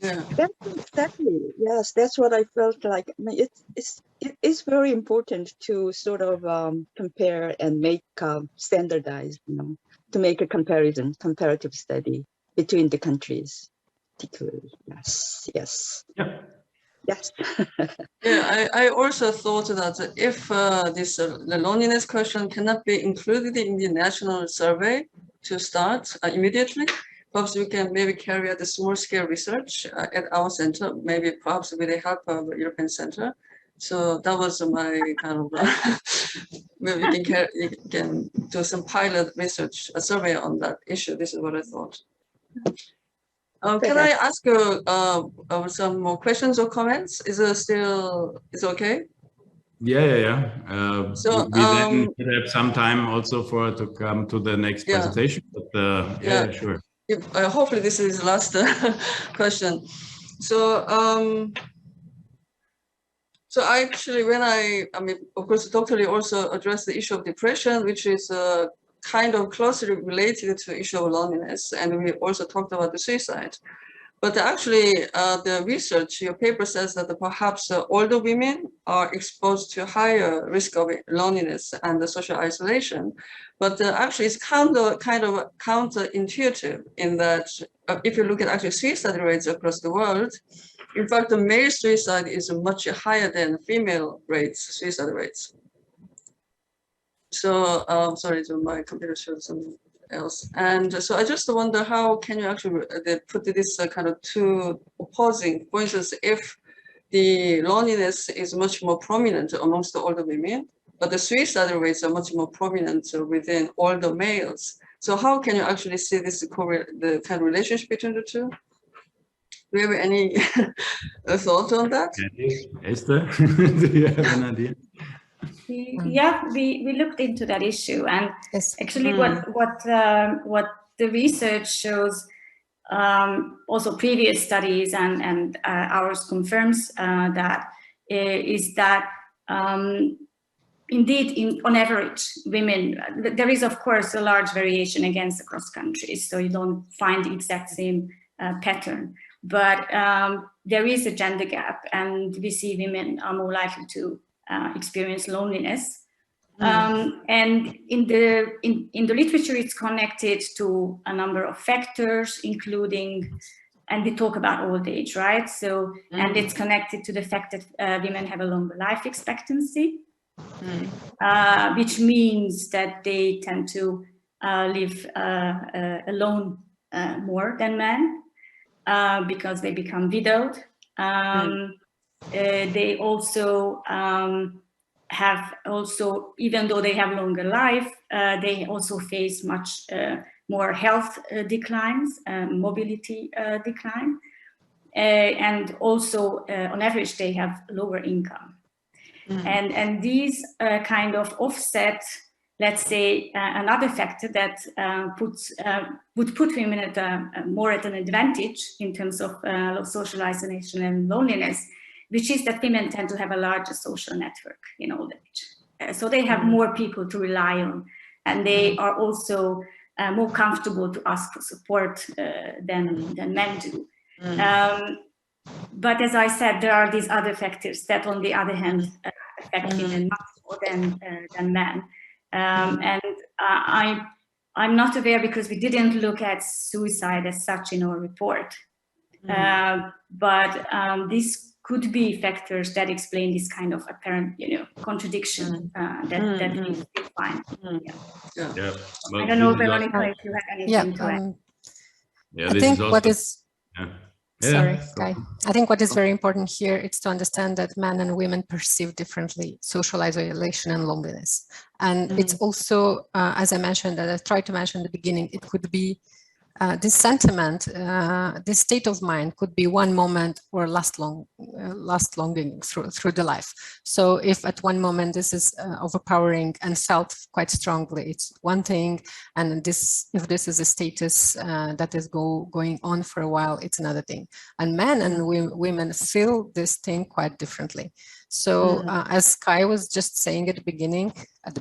S2: Exactly. Yes, that's what I felt like. It's very important to sort of compare and make standardized, to make a comparative study between the countries, particularly. Yes.
S3: Yeah.
S2: Yes.
S1: I also thought that if the loneliness question cannot be included in the national survey to start immediately, perhaps we can maybe carry out a small-scale research at our center, perhaps with the help of the European Center. So that was my kind of, maybe we can do some pilot research, a survey on that issue. This is what I thought. Can I ask you some more questions or comments? Is it okay?
S3: Yeah. So we then could have some time also to come to the next presentation. But sure.
S1: Hopefully this is the last question. So So actually, I mean, of course, Dr. Lee also addressed the issue of depression, which is kind of closely related to the issue of loneliness. And we also talked about the suicide. But actually, the research, your paper says that perhaps older women are exposed to higher risk of loneliness and the social isolation. But actually, it's kind of counterintuitive in that if you look at actually suicide rates across the world, in fact, the male suicide is much higher than female suicide rates. So, sorry, my computer showed something else. And so I just wonder how can you actually put this kind of two opposing, for instance, if the loneliness is much more prominent amongst the older women, but the suicide rates are much more prominent within older males. So how can you actually see this the kind of relationship between the two? Do you have any thought on that?
S3: Eszter, do you have an idea?
S5: Yeah, we looked into that issue, and
S4: Yes.
S5: actually, what the research shows, also previous studies and ours confirms that is that indeed, on average, women. There is of course a large variation across countries, so you don't find the exact same pattern. But there is a gender gap, and we see women are more likely to experience loneliness. And in the literature, it's connected to a number of factors, including, and we talk about old age, right? So, and it's connected to the fact that women have a longer life expectancy, which means that they tend to live alone more than men. Because they become widowed. They also even though they have longer life, they also face much more health declines, mobility decline, and also on average they have lower income. And these kind of offset, let's say, another factor that would put women at more at an advantage in terms of social isolation and loneliness, which is that women tend to have a larger social network in old age. So they have more people to rely on, and they are also more comfortable to ask for support than men do. But as I said, there are these other factors that, on the other hand, affect women much more than men. And I'm not aware, because we didn't look at suicide as such in our report. But this could be factors that explain this kind of apparent, contradiction that we still find.
S3: Yeah.
S5: I don't know, Veronica, if you have anything to add.
S3: Yeah,
S4: I think what is
S3: Sorry,
S4: Kai. I think what is very important here is to understand that men and women perceive differently social isolation and loneliness. And it's also, as I mentioned, that I tried to mention in the beginning, it could be this sentiment, this state of mind could be one moment or last longing through the life. So if at one moment this is overpowering and felt quite strongly, it's one thing, and if this is a status that is going on for a while, it's another thing. And men and women feel this thing quite differently. So as Kai was just saying at the beginning, at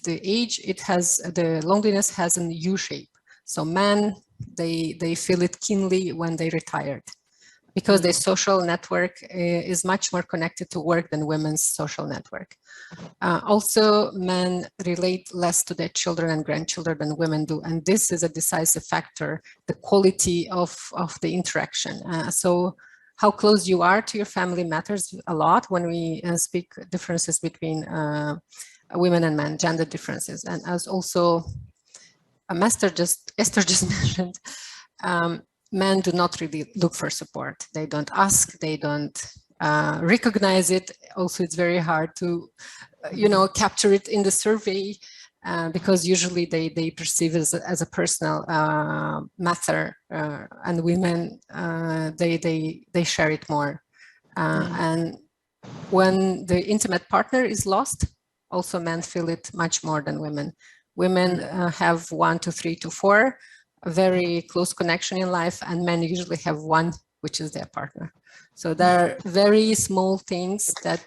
S4: the age, the loneliness has an U shape. So men, they feel it keenly when they retired, because their social network is much more connected to work than women's social network. Also, men relate less to their children and grandchildren than women do. And this is a decisive factor, the quality of the interaction. So how close you are to your family matters a lot when we speak differences between women and men, gender differences. And as also Eszter just mentioned, men do not really look for support. They don't ask, they don't recognize it. Also, it's very hard to, capture it in the survey because usually they perceive it as a personal matter, and women, they share it more. And when the intimate partner is lost, also men feel it much more than women. Women have 1 to 3 to 4, a very close connection in life, and men usually have one, which is their partner. So there are very small things that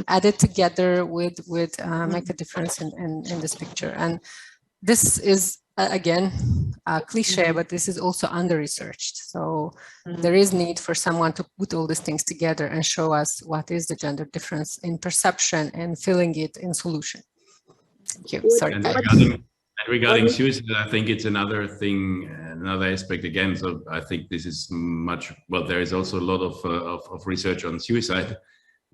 S4: added together would make a difference in this picture. And this is, again, a cliche, but this is also under-researched. So there is need for someone to put all these things together and show us what is the gender difference in perception and feeling it in solution. Thank you. Sorry.
S3: And regarding suicide, I think it's another thing, another aspect again. So I think this is much, well, there is also a lot of research on suicide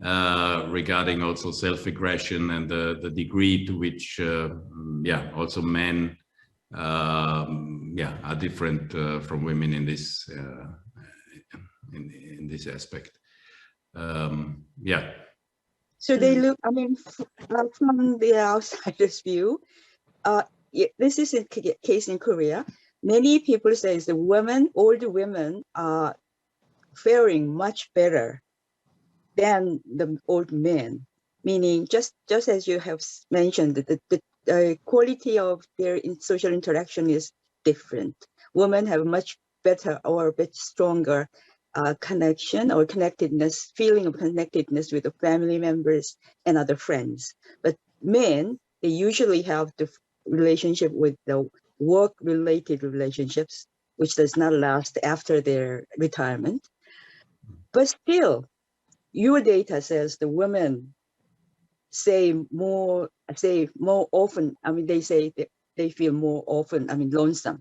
S3: regarding also self-aggression and the degree to which, also men, are different from women in this in this aspect.
S2: So they look, I mean, from the outsider's view, this is a case in Korea. Many people say the women, older women, are faring much better than the old men. Meaning, just as you have mentioned, the quality of their social interaction is different. Women have much better or a bit stronger connection or connectedness, feeling of connectedness with the family members and other friends. But men, they usually have the relationship with the work-related relationships, which does not last after their retirement. But still, your data says the women say more often. I mean, they say that they feel more often, I mean, lonesome.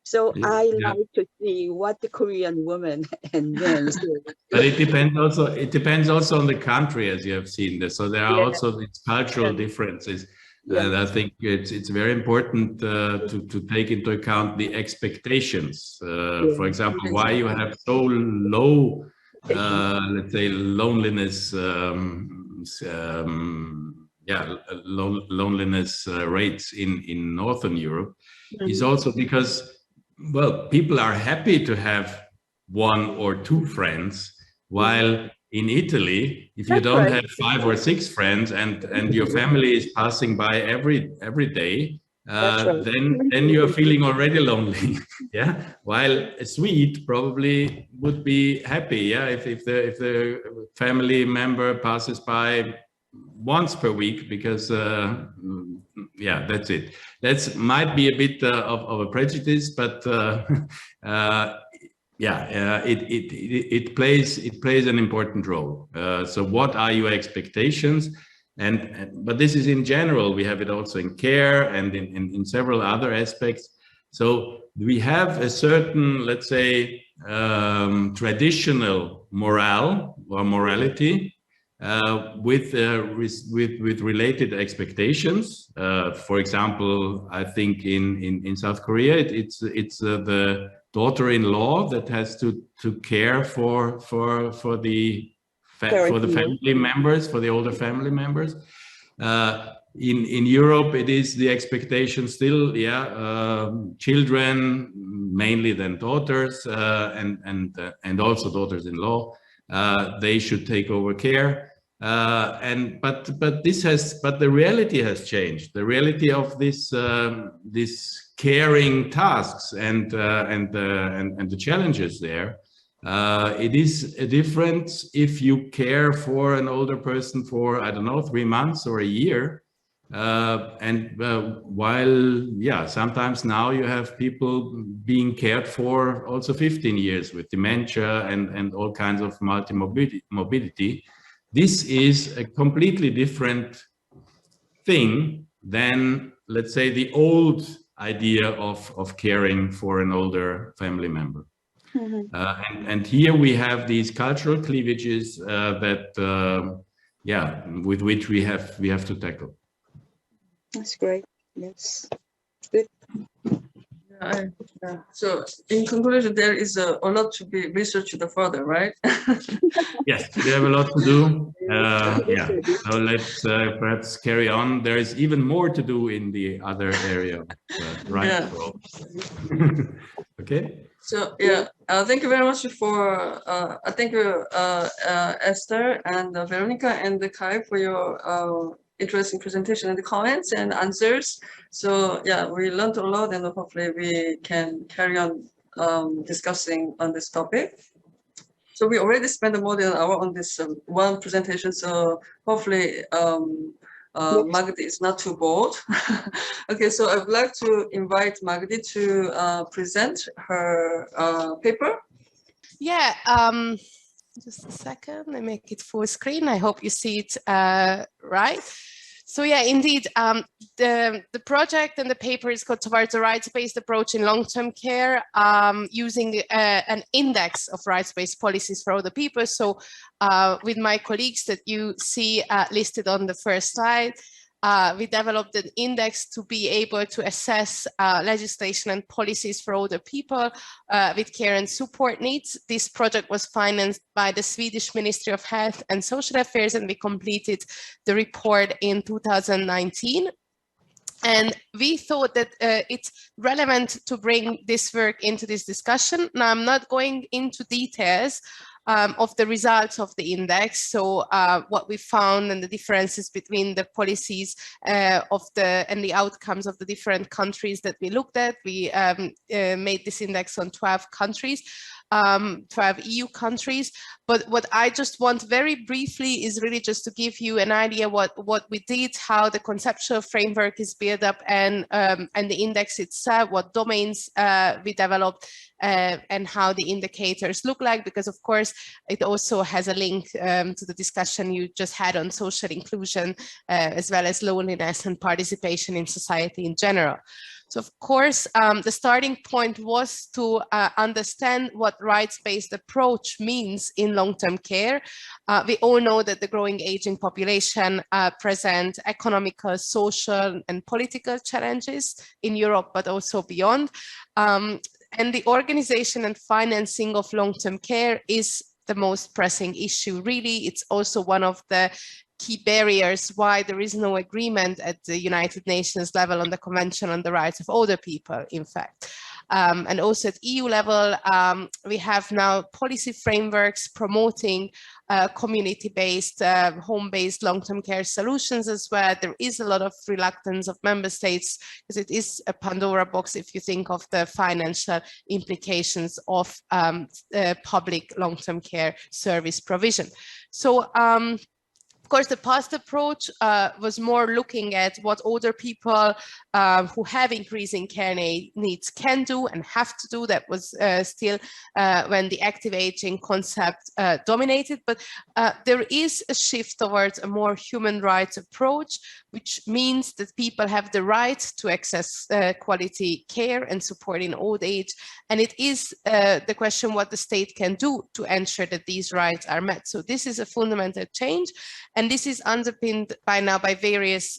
S2: So I like to see what the Korean women and men say.
S3: But it depends also on the country, as you have seen this. So there are also these cultural differences. And I think it's very important to take into account the expectations. For example, why you have so low, let's say, loneliness, loneliness rates in Northern Europe is also because, well, people are happy to have one or two friends, while in Italy, if you don't have 5 or 6 friends and your family is passing by every day, then you're feeling already lonely. While a Swede probably would be happy, if the family member passes by once per week, because that's it. That might be a bit of a prejudice, but it plays an important role. So what are your expectations? But this is in general. We have it also in care and in several other aspects. So we have a certain, let's say, traditional morale or morality with related expectations. For example, I think in South Korea, it's the daughter-in-law that has to care for the family members, for the older family members. In Europe, it is the expectation still, children, mainly then daughters, and also daughters-in-law, they should take over care. But the reality has changed. The reality of this caring tasks and the challenges there. It is a difference if you care for an older person for, I don't know, 3 months or a year. While sometimes now you have people being cared for also 15 years with dementia and all kinds of multi-morbidity. This is a completely different thing than, let's say, the old idea of caring for an older family member. And here we have these cultural cleavages with which we have to tackle.
S2: That's great. Yes, good.
S1: So in conclusion, there is a lot to be researched further, right?
S3: Yes, we have a lot to do. So let's perhaps carry on. There is even more to do in the other area, right? Okay.
S1: So thank you very much for thank you Eszter and Veronica and Kai for your interesting presentation and the comments and answers. So we learned a lot, and hopefully we can carry on discussing on this topic. So we already spent more than an hour on this one presentation. So hopefully Magdi is not too bored. Okay, so I would like to invite Magdi to present her paper.
S6: Yeah, just a second, I make it full screen. I hope you see it right. So yeah, indeed, the project and the paper is called Towards a Rights-Based Approach in Long-Term Care, using an index of rights-based policies for older people. So with my colleagues that you see listed on the first slide, we developed an index to be able to assess legislation and policies for older people with care and support needs. This project was financed by the Swedish Ministry of Health and Social Affairs, and we completed the report in 2019. And we thought that it's relevant to bring this work into this discussion. Now, I'm not going into details of the results of the index. So what we found and the differences between the policies and the outcomes of the different countries that we looked at. We made this index on 12 countries, 12 EU countries. But what I just want very briefly is really just to give you an idea what we did, how the conceptual framework is built up, and the index itself, what domains we developed, and how the indicators look like, because of course it also has a link to the discussion you just had on social inclusion, as well as loneliness and participation in society in general. So of course, the starting point was to understand what rights-based approach means in long-term care. We all know that the growing aging population present economical, social, and political challenges in Europe, but also beyond. And the organization and financing of long-term care is the most pressing issue. Really, it's also one of the key barriers why there is no agreement at the United Nations level on the Convention on the Rights of Older People, in fact. And also at EU level, we have now policy frameworks promoting community-based, home-based long-term care solutions as well. There is a lot of reluctance of member states because it is a Pandora box if you think of the financial implications of public long-term care service provision. So, of course, the past approach was more looking at what older people who have increasing care needs can do and have to do. That was still when the active aging concept dominated. But there is a shift towards a more human rights approach, which means that people have the right to access quality care and support in old age. And it is the question what the state can do to ensure that these rights are met. So this is a fundamental change. And this is underpinned by now by various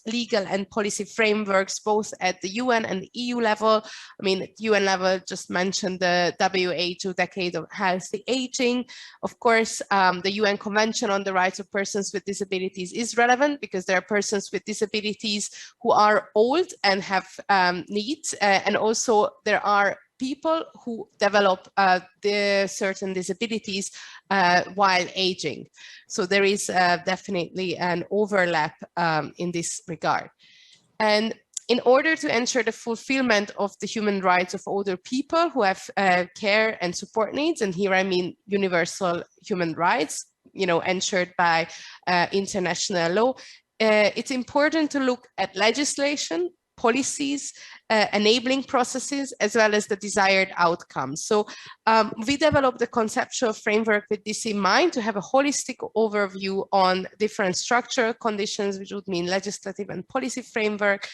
S6: legal and policy frameworks, both at the UN and the EU level. I mean, at UN level, just mentioned the WHO Decade of Healthy Aging. Of course, the UN Convention on the Rights of Persons with Disabilities is relevant because there are persons with disabilities who are old and have needs, and also there are people who develop their certain disabilities while aging. So there is definitely an overlap in this regard. And in order to ensure the fulfillment of the human rights of older people who have care and support needs, and here I mean universal human rights, you know, ensured by international law, it's important to look at legislation, policies, enabling processes, as well as the desired outcomes. So we developed a conceptual framework with this in mind to have a holistic overview on different structural conditions, which would mean legislative and policy framework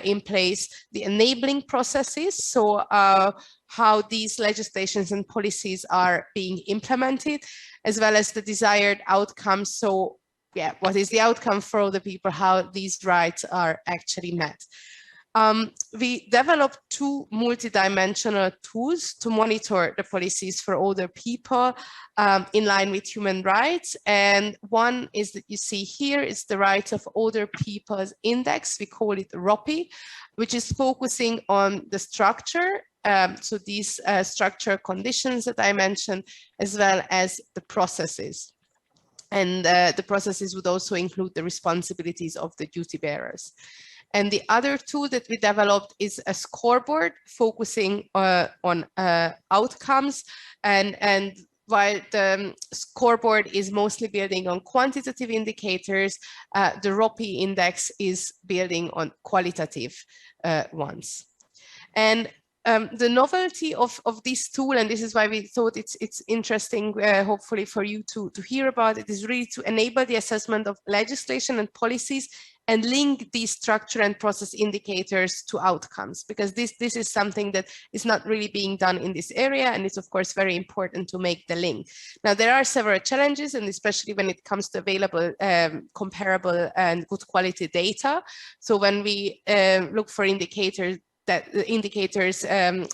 S6: in place, the enabling processes, so how these legislations and policies are being implemented, as well as the desired outcomes. So yeah, what is the outcome for all the people, how these rights are actually met. We developed two multidimensional tools to monitor the policies for older people in line with human rights. And one is that you see here is the Rights of Older People's Index. We call it ROPI, which is focusing on the structure. So these structure conditions that I mentioned, as well as the processes. And the processes would also include the responsibilities of the duty bearers. And the other tool that we developed is a scoreboard focusing on outcomes and while the scoreboard is mostly building on quantitative indicators, the ROPI index is building on qualitative ones. And the novelty of this tool, and this is why we thought it's interesting, hopefully for you to hear about it, is really to enable the assessment of legislation and policies and link these structure and process indicators to outcomes, because this is something that is not really being done in this area, and it's of course very important to make the link. Now there are several challenges, and especially when it comes to available, comparable and good quality data. So when we look for indicators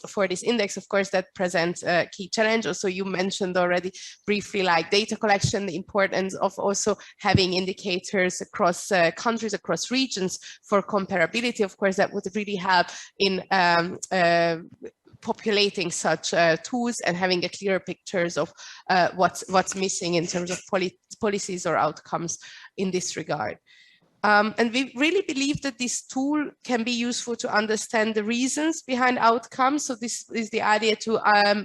S6: for this index, of course, that presents a key challenge. Also, you mentioned already briefly, like data collection, the importance of also having indicators across countries, across regions for comparability. Of course, that would really help in populating such tools and having a clearer pictures of what's missing in terms of policies or outcomes in this regard. And we really believe that this tool can be useful to understand the reasons behind outcomes. So this is the idea to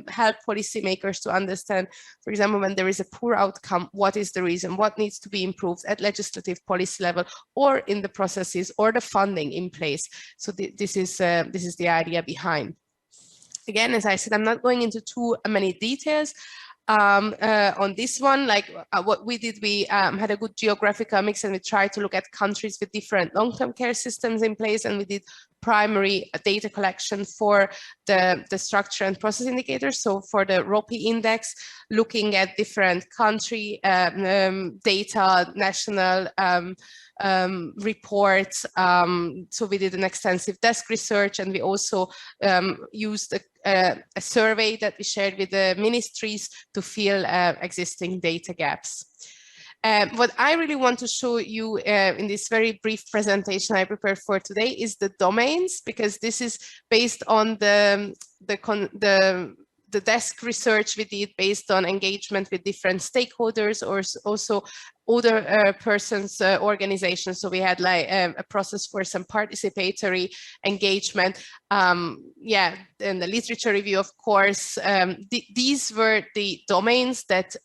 S6: help policymakers to understand, for example, when there is a poor outcome, what is the reason, what needs to be improved at legislative policy level or in the processes or the funding in place. So this is the idea behind. Again, as I said, I'm not going into too many details. On this one, like what we did, we had a good geographical mix, and we tried to look at countries with different long-term care systems in place, and we did primary data collection for the structure and process indicators. So for the ROPI index, looking at different country data, national reports. So we did an extensive desk research, and we also used a survey that we shared with the ministries to fill existing data gaps. What I really want to show you in this very brief presentation I prepared for today is the domains, because this is based on the desk research we did based on engagement with different stakeholders or also other persons, organizations. So we had like a process for some participatory engagement. Yeah, and the literature review, of course. These were the domains that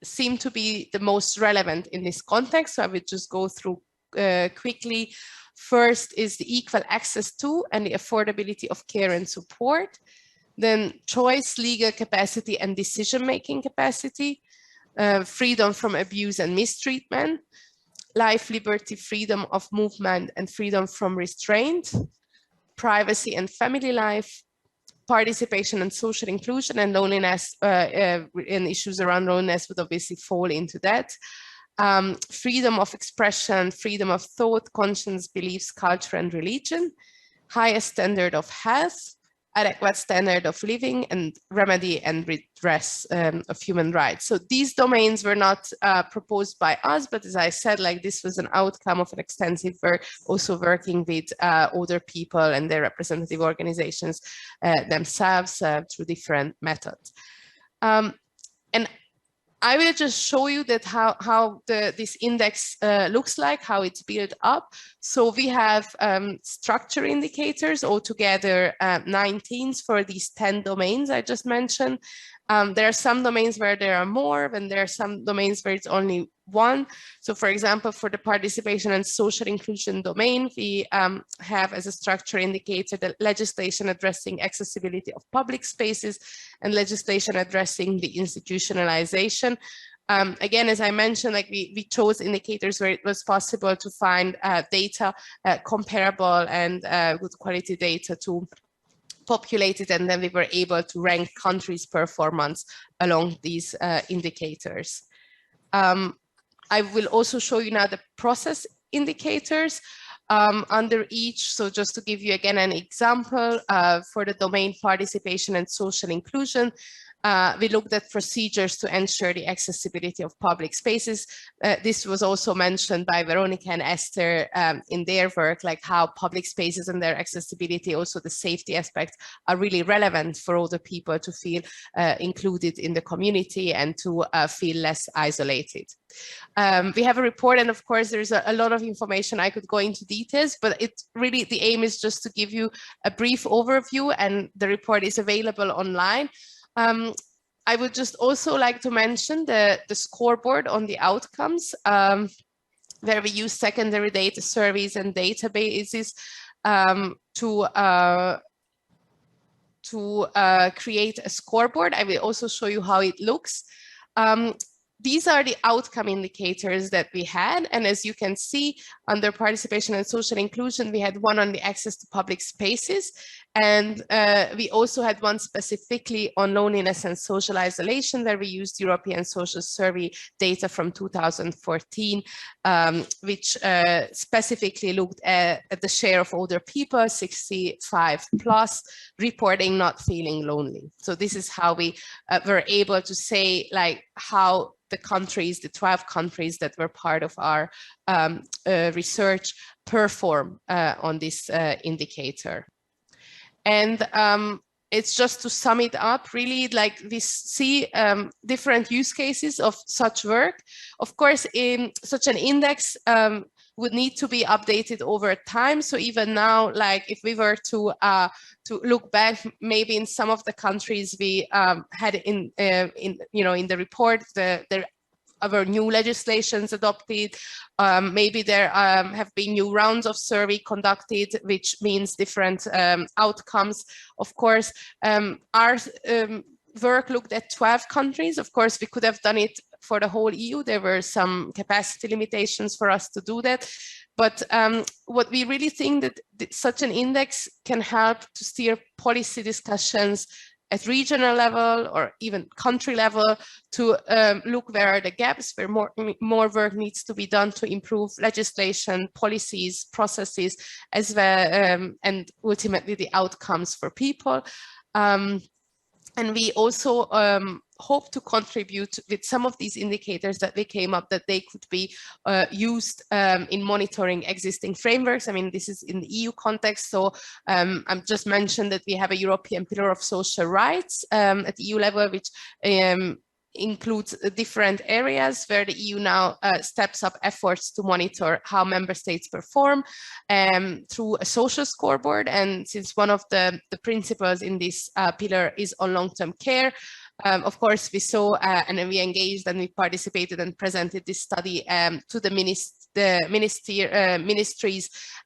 S6: seem to be the most relevant in this context. So I will just go through quickly. First is the equal access to and the affordability of care and support. Then choice, legal capacity and decision-making capacity, freedom from abuse and mistreatment, life, liberty, freedom of movement and freedom from restraint, privacy and family life, participation and social inclusion, and loneliness and issues around loneliness would obviously fall into that. Freedom of expression, freedom of thought, conscience, beliefs, culture and religion, highest standard of health, adequate standard of living, and remedy and redress of human rights. So these domains were not proposed by us, but as I said, like this was an outcome of an extensive work, also working with other people and their representative organizations themselves through different methods. And I will just show you that how this index looks like, how it's built up. So we have structure indicators, altogether 19 for these 10 domains I just mentioned. There are some domains where there are more, and there are some domains where it's only one. So for example, for the participation and social inclusion domain, we have as a structure indicator the legislation addressing accessibility of public spaces and legislation addressing the institutionalization. Again, as I mentioned, like we chose indicators where it was possible to find data comparable and good quality data to populate it, and then we were able to rank countries' performance along these indicators. I will also show you now the process indicators under each. So just to give you again an example, for the domain participation and social inclusion, we looked at procedures to ensure the accessibility of public spaces. This was also mentioned by Veronica and Eszter in their work, like how public spaces and their accessibility, also the safety aspects, are really relevant for older people to feel included in the community and to feel less isolated. We have a report, and of course there's a lot of information. I could go into details, but it really, the aim is just to give you a brief overview, and the report is available online. I would just also like to mention the scoreboard on the outcomes, where we use secondary data surveys and databases to create a scoreboard. I will also show you how it looks. These are the outcome indicators that we had. And as you can see, under participation and social inclusion, we had one on the access to public spaces. And we also had one specifically on loneliness and social isolation, where we used European Social Survey data from 2014, which specifically looked at the share of older people, 65 plus, reporting not feeling lonely. So this is how we were able to say like how the countries, the 12 countries that were part of our research perform on this indicator. And it's just to sum it up, really, like we see different use cases of such work. Of course, in such an index would need to be updated over time. So even now, like if we were to look back, maybe in some of the countries we had in the report, our new legislations adopted, maybe there have been new rounds of survey conducted, which means different outcomes. Of course, our work looked at 12 countries. Of course, we could have done it for the whole EU. There were some capacity limitations for us to do that. But what we really think that such an index can help to steer policy discussions at regional level or even country level to look where are the gaps, where more work needs to be done to improve legislation, policies, processes, as well, and ultimately the outcomes for people. And we also hope to contribute with some of these indicators that we came up, that they could be used in monitoring existing frameworks. I mean, this is in the EU context. So I've just mentioned that we have a European Pillar of Social Rights at the EU level, which includes different areas where the EU now steps up efforts to monitor how member states perform through a social scoreboard. And since one of the principles in this pillar is on long-term care, of course, we saw and we engaged and we participated and presented this study to the ministries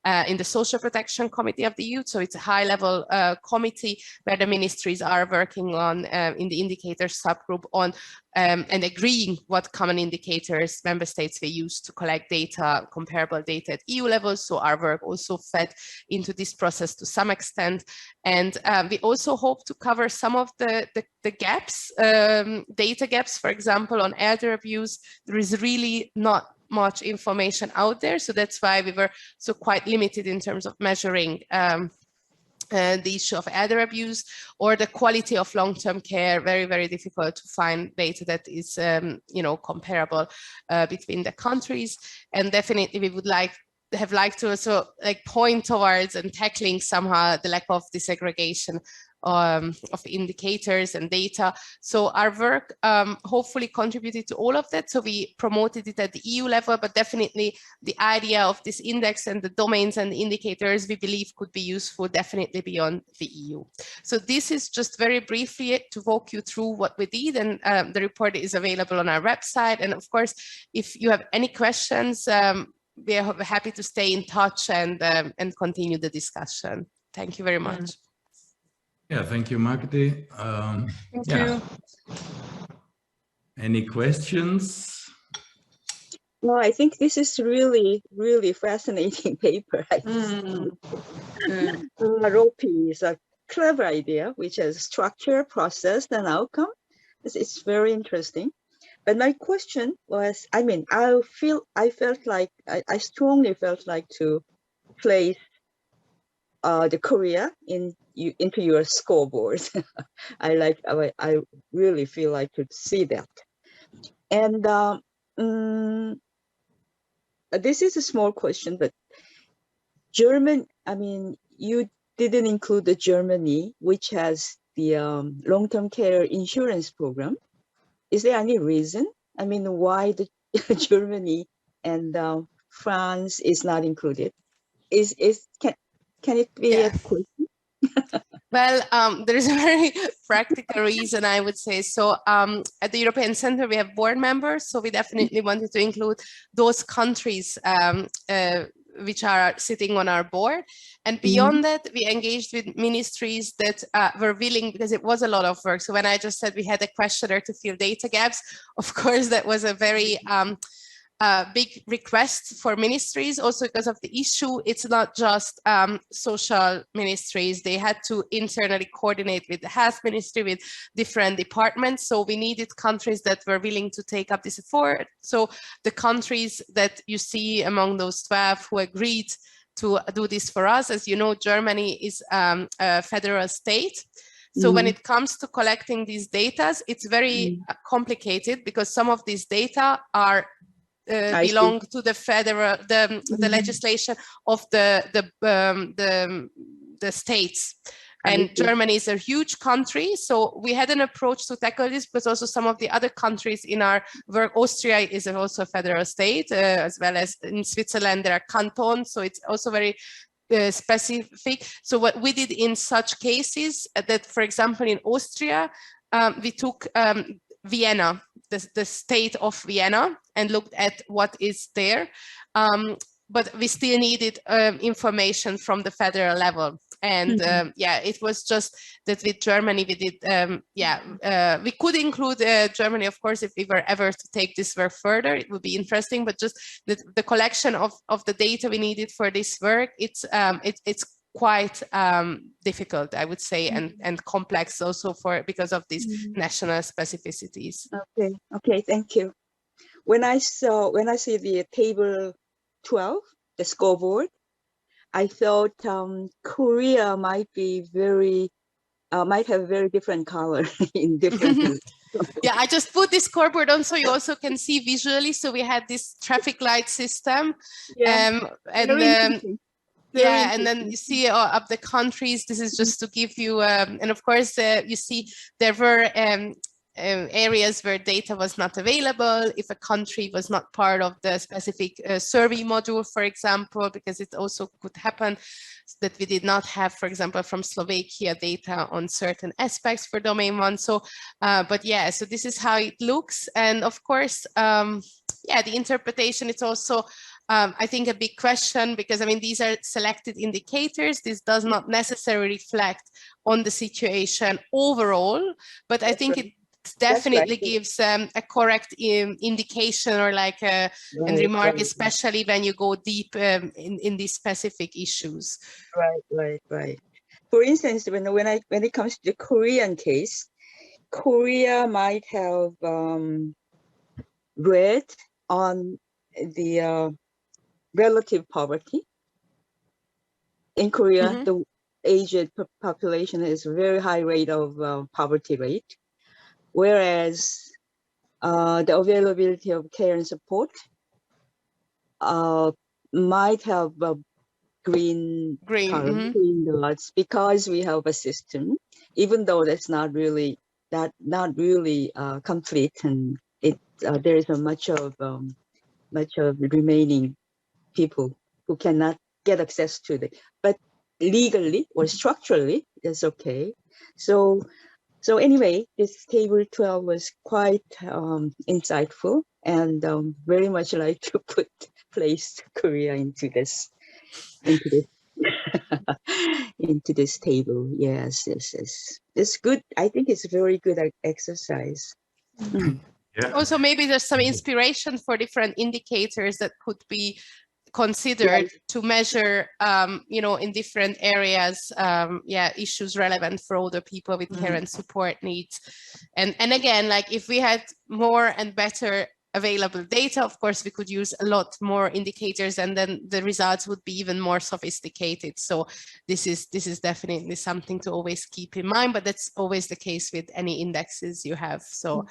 S6: in the Social Protection Committee of the EU. So it's a high-level committee where the ministries are working on in the indicators subgroup on and agreeing what common indicators member states will use to collect data, comparable data at EU level. So our work also fed into this process to some extent. And we also hope to cover some of the gaps, data gaps, for example, on elder abuse. There is really not much information out there. So that's why we were so quite limited in terms of measuring the issue of elder abuse or the quality of long-term care. Very, very difficult to find data that is, comparable between the countries. And definitely we would have liked to also point towards and tackling somehow the lack of disaggregation of indicators and data. So our work hopefully contributed to all of that. So we promoted it at the EU level, but definitely the idea of this index and the domains and the indicators we believe could be useful definitely beyond the EU. So this is just very briefly to walk you through what we did, and the report is available on our website. And of course, if you have any questions, we are happy to stay in touch and continue the discussion. Thank you very much.
S3: Yeah, thank you, Magdi.
S1: Thank you.
S3: Any questions?
S2: No, I think this is really, really fascinating paper. ROPI is a clever idea, which has structure, process, and outcome. It's very interesting. But my question was, I strongly felt like to place the Korea into your scoreboard. I really feel like to see that. And this is a small question, but you didn't include the Germany, which has the long-term care insurance program. Is there any reason? I mean, why the Germany and France is not included? Can it be a question?
S6: Well, there's a very practical reason, I would say. So at the European Center, we have board members. So we definitely wanted to include those countries which are sitting on our board. And beyond that, we engaged with ministries that were willing, because it was a lot of work. So when I just said we had a questionnaire to fill data gaps, of course, that was a very big request for ministries, also because of the issue. It's not just social ministries. They had to internally coordinate with the health ministry, with different departments. So we needed countries that were willing to take up this effort. So the countries that you see among those 12 who agreed to do this for us, as you know, Germany is a federal state. So when it comes to collecting these data, it's very complicated, because some of these data are belong to the federal, the legislation of the states. And Germany is a huge country, so we had an approach to tackle this, but also some of the other countries in our work. Austria is also a federal state, as well as in Switzerland there are cantons, so it's also very specific. So what we did in such cases, that, for example, in Austria, we took Vienna, the state of Vienna, and looked at what is there. But we still needed information from the federal level. And yeah, it was just that with Germany, we did, we could include Germany, of course, if we were ever to take this work further, it would be interesting, but just the collection of the data we needed for this work, it's quite difficult, I would say, and complex also because of these national specificities.
S2: Okay, thank you. When I see the table 12, the scoreboard, I thought Korea might be might have very different color in different.
S6: Yeah, I just put this scoreboard on so you also can see visually. So we had this traffic light system, and then you see of the countries. This is just to give you, and of course you see there were areas where data was not available, if a country was not part of the specific survey module, for example, because it also could happen that we did not have, for example, from Slovakia data on certain aspects for domain 1. So, but yeah, so this is how it looks. And of course, yeah, the interpretation, it's also, I think, a big question, because I mean, these are selected indicators. This does not necessarily reflect on the situation overall, but I think it definitely gives a correct indication, or like a remark, especially when you go deep in these specific issues.
S2: Right. For instance, when it comes to the Korean case, Korea might have read on the relative poverty. In Korea, the aged population is a very high rate of poverty rate. Whereas the availability of care and support might have green dots, because we have a system, even though that's not really complete, and there is a much of remaining people who cannot get access to it. But legally or structurally, that's okay. So anyway, this table 12 was quite insightful, and very much like to place Korea into this into this table. Yes. It's good. I think it's a very good exercise.
S3: Yeah.
S6: Also, maybe there's some inspiration for different indicators that could be considered to measure, you know, in different areas, issues relevant for older people with care and support needs. And again, like if we had more and better available data, of course, we could use a lot more indicators, and then the results would be even more sophisticated. So this is definitely something to always keep in mind, but that's always the case with any indexes you have. So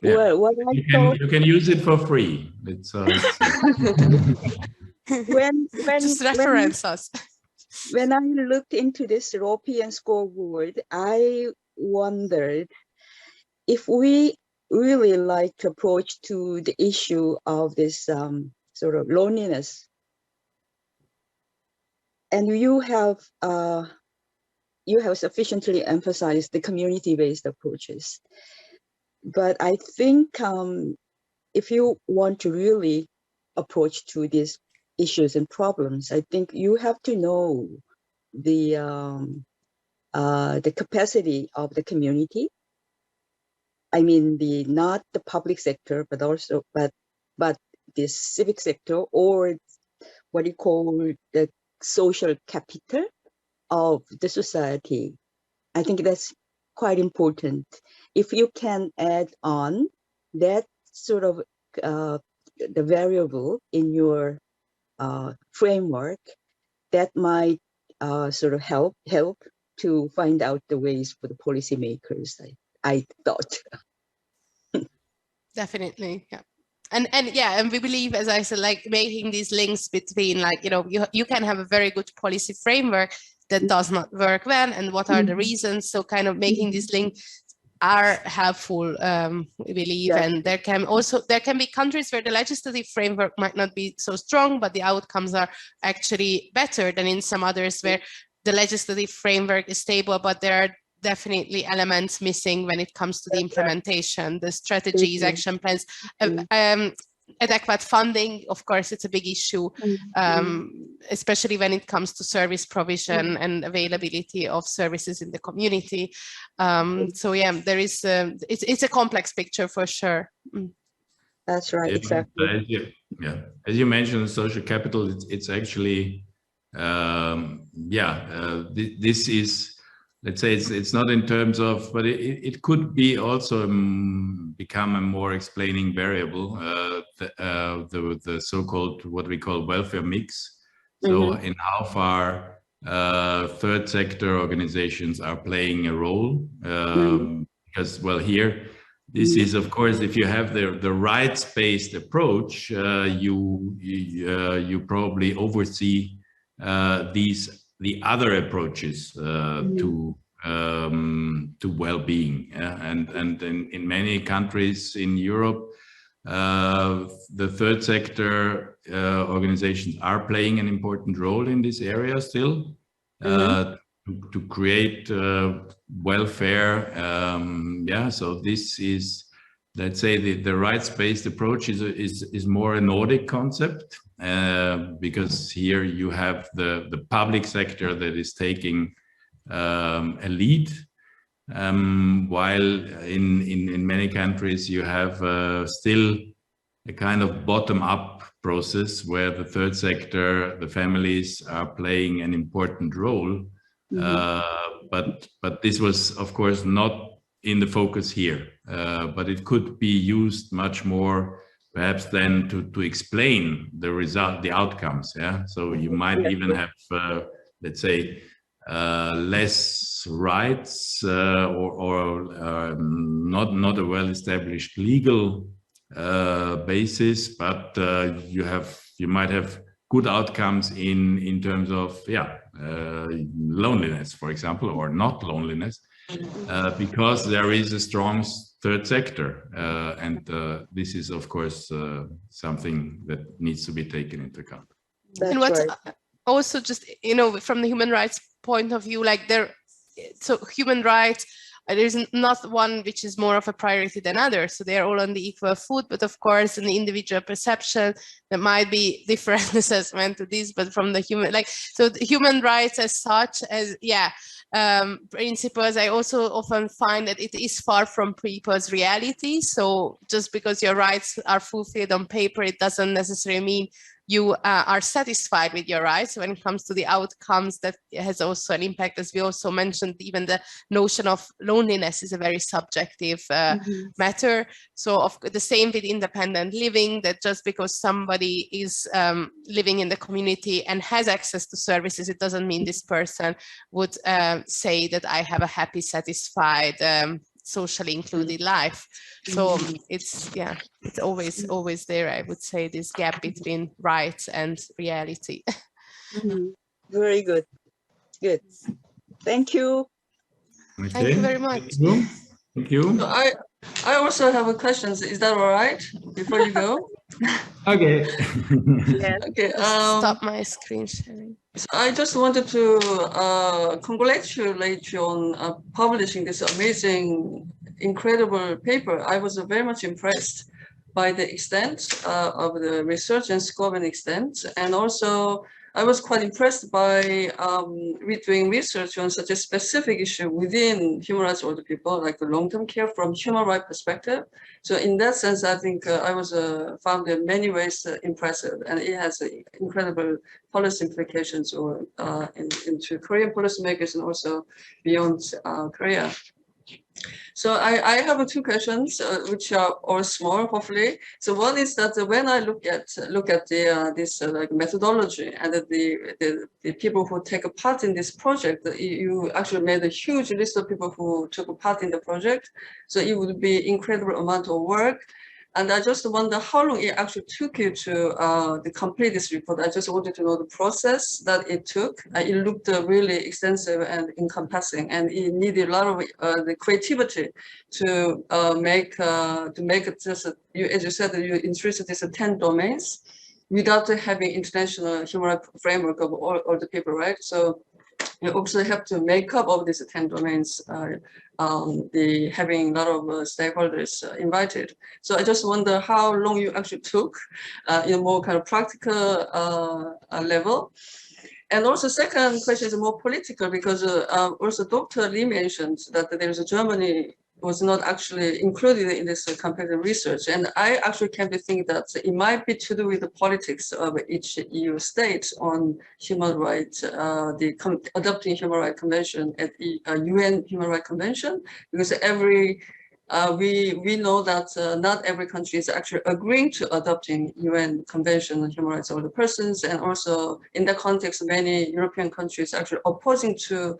S3: Yeah. You can use it for free. It's
S6: just reference us.
S2: When I looked into this European scoreboard, I wondered if we really like to approach to the issue of this sort of loneliness, and you have you have sufficiently emphasized the community-based approaches. But I think if you want to really approach to these issues and problems, I think you have to know the capacity of the community. I mean, not the public sector, but also but the civic sector, or what you call the social capital of the society. I think that's quite important. If you can add on that sort of the variable in your framework, that might sort of help to find out the ways for the policymakers, I thought.
S6: Definitely, yeah. And yeah, and we believe, as I said, like making these links between, like, you know, you can have a very good policy framework that does not work well, and what are the reasons. So kind of making these links are helpful, we believe.
S2: Yeah.
S6: And there can be countries where the legislative framework might not be so strong, but the outcomes are actually better than in some others where the legislative framework is stable, but there are definitely elements missing when it comes to the implementation, the strategies, action plans, adequate funding. Of course, it's a big issue, especially when it comes to service provision and availability of services in the community. So yeah, there is it's a complex picture for sure.
S2: That's right, exactly.
S3: As you mentioned, social capital, it's actually this is, let's say, it's not in terms of, but it could be also become a more explaining variable, the so-called, what we call welfare mix. So in how far third sector organizations are playing a role, because, well, here, this is, of course, if you have the rights-based approach, you probably oversee the other approaches to well-being, and in many countries in Europe, the third sector organizations are playing an important role in this area still, to create welfare. So this is, let's say, the rights-based approach is more a Nordic concept. Because here you have the public sector that is taking a lead, while in many countries you have still a kind of bottom-up process where the third sector, the families, are playing an important role. But this was, of course, not in the focus here, but it could be used much more, perhaps, then to explain the result, the outcomes. So you might even have, let's say, less rights, or not a well-established legal basis, but you might have good outcomes in terms of loneliness, for example, or not loneliness, because there is a strong third sector, and this is, of course, something that needs to be taken into account.
S2: That's
S6: and what's
S2: right.
S6: also just, you know, from the human rights point of view, like so human rights, there's not one which is more of a priority than others. So they're all on the equal foot, but of course, in the individual perception, there might be different assessment to this, but from the human, so the human rights as such, as principles, I also often find that it is far from people's reality. So just because your rights are fulfilled on paper, it doesn't necessarily mean you are satisfied with your rights. When it comes to the outcomes, that has also an impact. As we also mentioned, even the notion of loneliness is a very subjective matter. So the same with independent living, that just because somebody is living in the community and has access to services, it doesn't mean this person would say that I have a happy, satisfied, socially included life. So it's always there, I would say, this gap between rights and reality.
S2: Very good. Thank you.
S3: Okay.
S6: Thank you very much.
S3: Thank you.
S1: So I also have a question. Is that all right? Before you go?
S3: Okay.
S6: Yeah,
S1: Okay.
S6: stop my screen sharing.
S1: So I just wanted to congratulate you on publishing this amazing, incredible paper. I was very much impressed by the extent of the research and scope and extent. And also, I was quite impressed by doing research on such a specific issue within human rights older people, like the long-term care from human rights perspective. So in that sense, I think I was found in many ways impressive, and it has incredible policy implications or into Korean policymakers and also beyond Korea. So I have two questions, which are all small, hopefully. So one is that when I look at the this like methodology and the people who take a part in this project, you actually made a huge list of people who took a part in the project. So it would be incredible amount of work. And I just wonder how long it actually took you to complete this report. I just wanted to know the process that it took. It looked really extensive and encompassing, and it needed a lot of the creativity to make it just, as you said, you introduced these 10 domains without having international human rights framework of all the people, right? So you also have to make up of these 10 domains, having a lot of stakeholders invited. So I just wonder how long you actually took in a more kind of practical level. And also second question is more political, because also Dr. Lee mentioned that there is a Germany was not actually included in this comparative research. And I actually came to think that it might be to do with the politics of each EU state on human rights, adopting human rights convention at the UN Human Rights Convention, because we know that not every country is actually agreeing to adopting UN Convention on Human Rights of the Persons, and also in that context, many European countries actually opposing to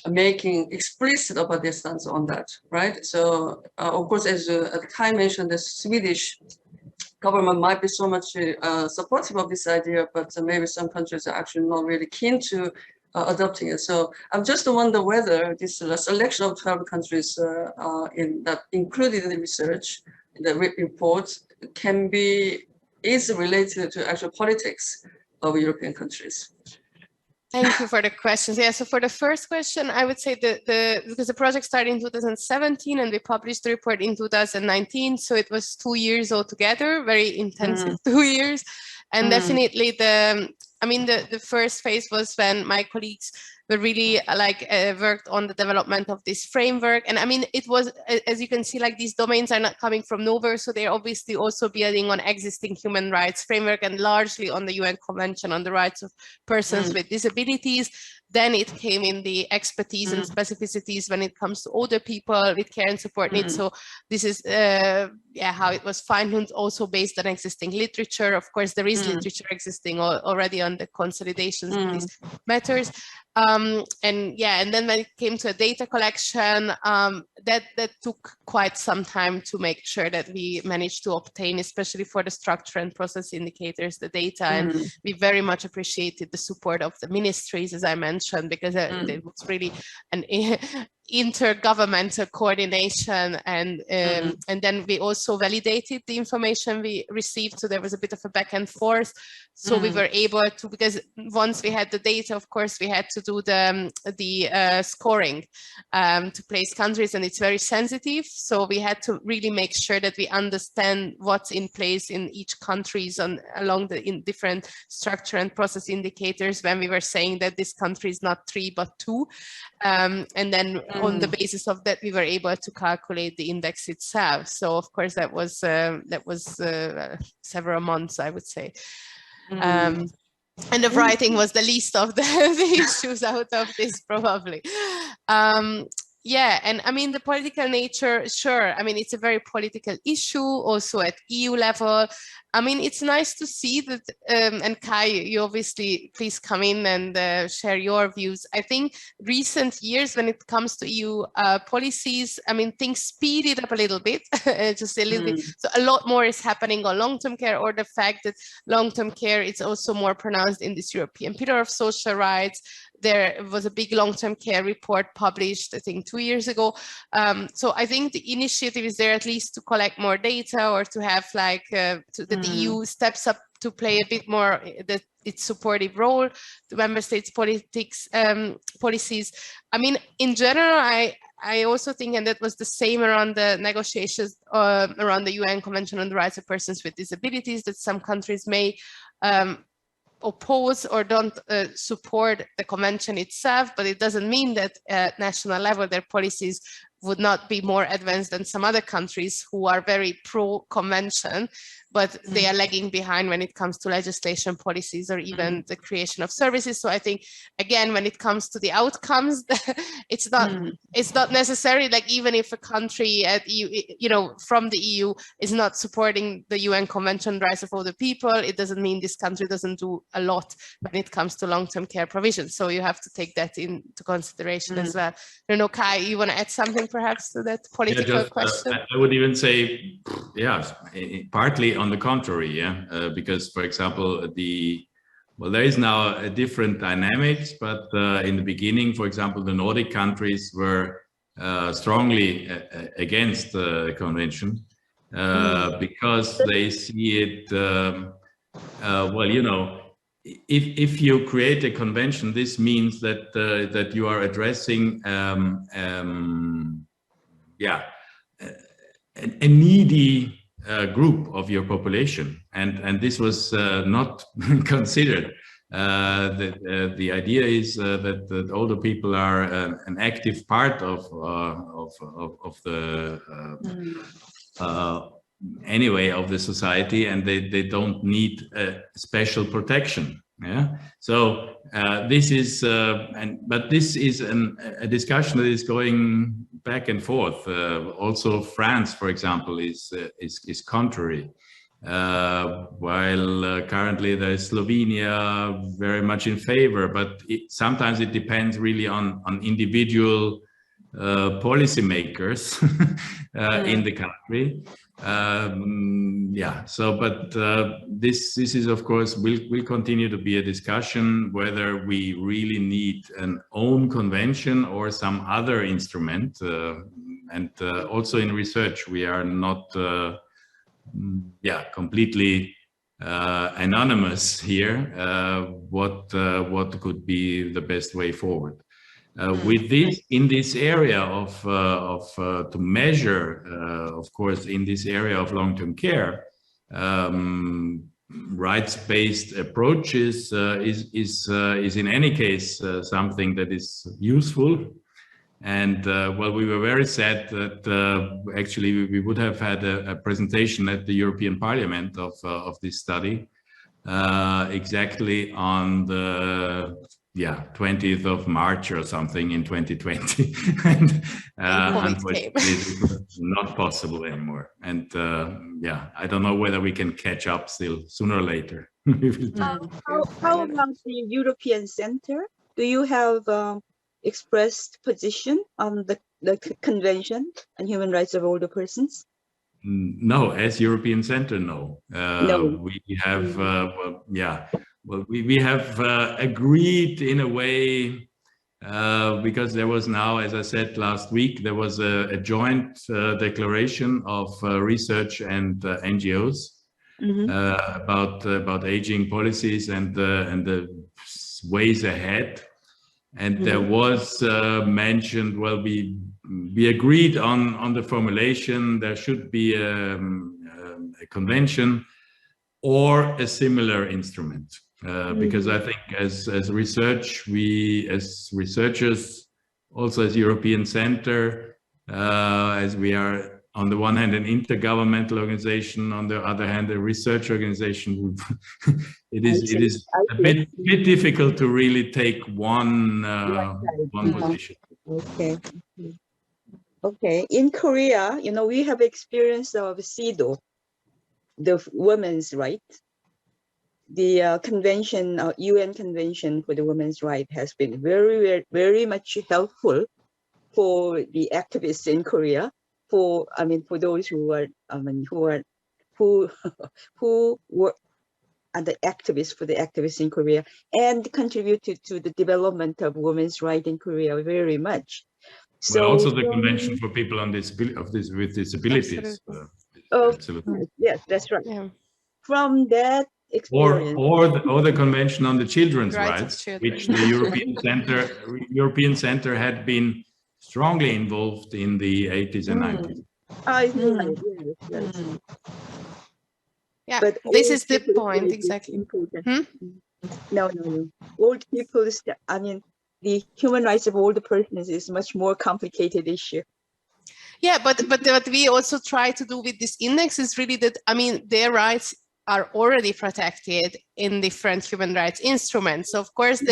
S1: making explicit about their stance on that, right? So of course, as Kai mentioned, the Swedish government might be so much supportive of this idea, but maybe some countries are actually not really keen to adopting it. So I'm just wonder whether this selection of 12 countries that included in the research, the report, is related to actual politics of European countries.
S6: Thank you for the questions. Yeah, so for the first question, I would say because the project started in 2017 and we published the report in 2019, so it was 2 years altogether, very intensive 2 years. And definitely the first phase was when my colleagues were really worked on the development of this framework. And I mean, it was, as you can see, like these domains are not coming from nowhere. So they're obviously also building on existing human rights framework and largely on the UN Convention on the Rights of Persons with Disabilities. Then it came in the expertise and specificities when it comes to older people with care and support needs. So this is how it was fine-tuned, also based on existing literature. Of course, there is literature existing already on the consolidations of these matters. And then when it came to a data collection, that took quite some time to make sure that we managed to obtain, especially for the structure and process indicators, the data. And we very much appreciated the support of the ministries, as I mentioned, because it was really an intergovernmental coordination, and then we also validated the information we received, so there was a bit of a back and forth. So we were able to, because once we had the data, of course, we had to do the scoring to place countries, and it's very sensitive. So we had to really make sure that we understand what's in place in each countries along the different structure and process indicators when we were saying that this country is not 3 but 2, and then on the basis of that we were able to calculate the index itself. So of course that was several months, I would say. And the writing was the least of the issues out of this, probably. And I mean, the political nature, sure. I mean, it's a very political issue also at EU level. I mean, it's nice to see that, and Kai, you obviously please come in and share your views. I think recent years when it comes to EU policies, I mean, things speeded up a little bit, just a little bit. So a lot more is happening on long-term care, or the fact that long-term care is also more pronounced in this European pillar of social rights. there was a big long-term care report published, I think 2 years ago. So I think the initiative is there at least to collect more data, or to have like that the EU steps up to play a bit more its supportive role, the member states' policies. I mean, in general, I also think, and that was the same around the negotiations around the UN Convention on the Rights of Persons with Disabilities, that some countries may oppose or don't support the convention itself, but it doesn't mean that at national level their policies would not be more advanced than some other countries who are very pro-convention, but they are lagging behind when it comes to legislation, policies, or even the creation of services. So I think, again, when it comes to the outcomes, it's not necessary, like even if a country at EU, you know, from the EU is not supporting the UN Convention on the Rights of Older People, it doesn't mean this country doesn't do a lot when it comes to long-term care provision. So you have to take that into consideration as well. I don't know, Kai, you want to add something perhaps to that political question?
S3: I would even say, yeah, partly on the contrary, because, for example, there is now a different dynamics, but in the beginning, for example, the Nordic countries were strongly against the convention because they see it, well, you know, if you create a convention, this means that that you are addressing a needy group of your population, and this was not considered. The idea is that older people are an active part of the anyway of the society, and they don't need special protection. Yeah. So this is but this is a discussion that is going back and forth. Also, France, for example, is contrary. While currently there is Slovenia very much in favor, but sometimes it depends really on individual policymakers in the country. Yeah, so but this is of course will continue to be a discussion whether we really need an own convention or some other instrument, and also in research we are not completely anonymous here. What could be the best way forward? With this, in this area of to measure, of course, in this area of long-term care, rights-based approaches is in any case something that is useful. And well, we were very sad that actually we would have had a presentation at the European Parliament of this study exactly on the 20th of March or something in 2020, and unfortunately it was not possible anymore. And I don't know whether we can catch up still sooner or later.
S2: How about the European Center? Do you have expressed position on the Convention on Human Rights of Older Persons?
S3: No, as European Center, no.
S2: No.
S3: We have, we have agreed in a way, because there was now, as I said last week, there was a joint declaration of research and NGOs about aging policies and the ways ahead. And there was mentioned, well, we agreed on the formulation. There should be a convention or a similar instrument, because I think as research, we as researchers, also as European Center, as we are on the one hand an intergovernmental organization, on the other hand a research organization, it is a bit difficult to really take one position.
S2: Okay. In Korea, you know, we have experience of CEDAW, the women's rights. The convention, UN Convention for the Women's Rights, has been very, very much helpful for the activists in Korea. For those who are, who the activists for the activists in Korea, and contributed to the development of women's rights in Korea very much.
S3: So also the Convention for People on with Disabilities.
S2: Absolutely. Yes, that's right.
S6: Yeah.
S2: From that experience,
S3: or the Convention on the Children's
S6: Rights
S3: Rights, which the European Center had been strongly involved in the 80s and 90s.
S2: Yes.
S6: Yeah,
S2: But
S6: this is the
S2: people's
S6: point,
S2: rights is
S6: exactly.
S2: important. No. Old people's, I mean, the human rights of older persons is much more complicated issue.
S6: Yeah, but what we also try to do with this index is really that, I mean, their rights are already protected in different human rights instruments. So of course,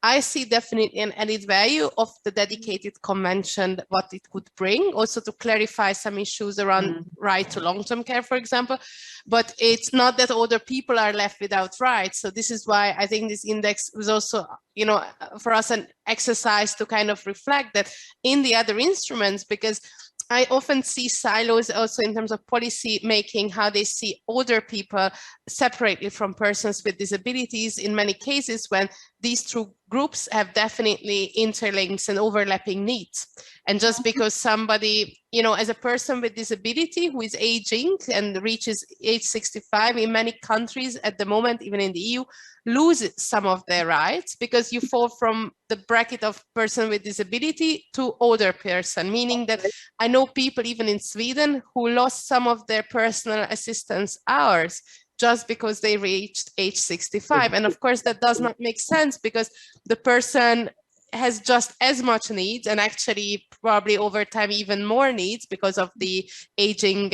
S6: I see definitely an added value of the dedicated convention, what it could bring, also to clarify some issues around right to long-term care, for example. But it's not that older people are left without rights. So this is why I think this index was also, you know, for us an exercise to kind of reflect that in the other instruments, because I often see silos also in terms of policy making, how they see older people separately from persons with disabilities in many cases when these two groups have definitely interlinks and overlapping needs. And just because somebody, you know, as a person with disability who is aging and reaches age 65 in many countries at the moment, even in the EU, lose some of their rights because you fall from the bracket of person with disability to older person, meaning that I know people even in Sweden who lost some of their personal assistance hours just because they reached age 65. And of course, that does not make sense because the person has just as much needs and actually probably over time even more needs because of the aging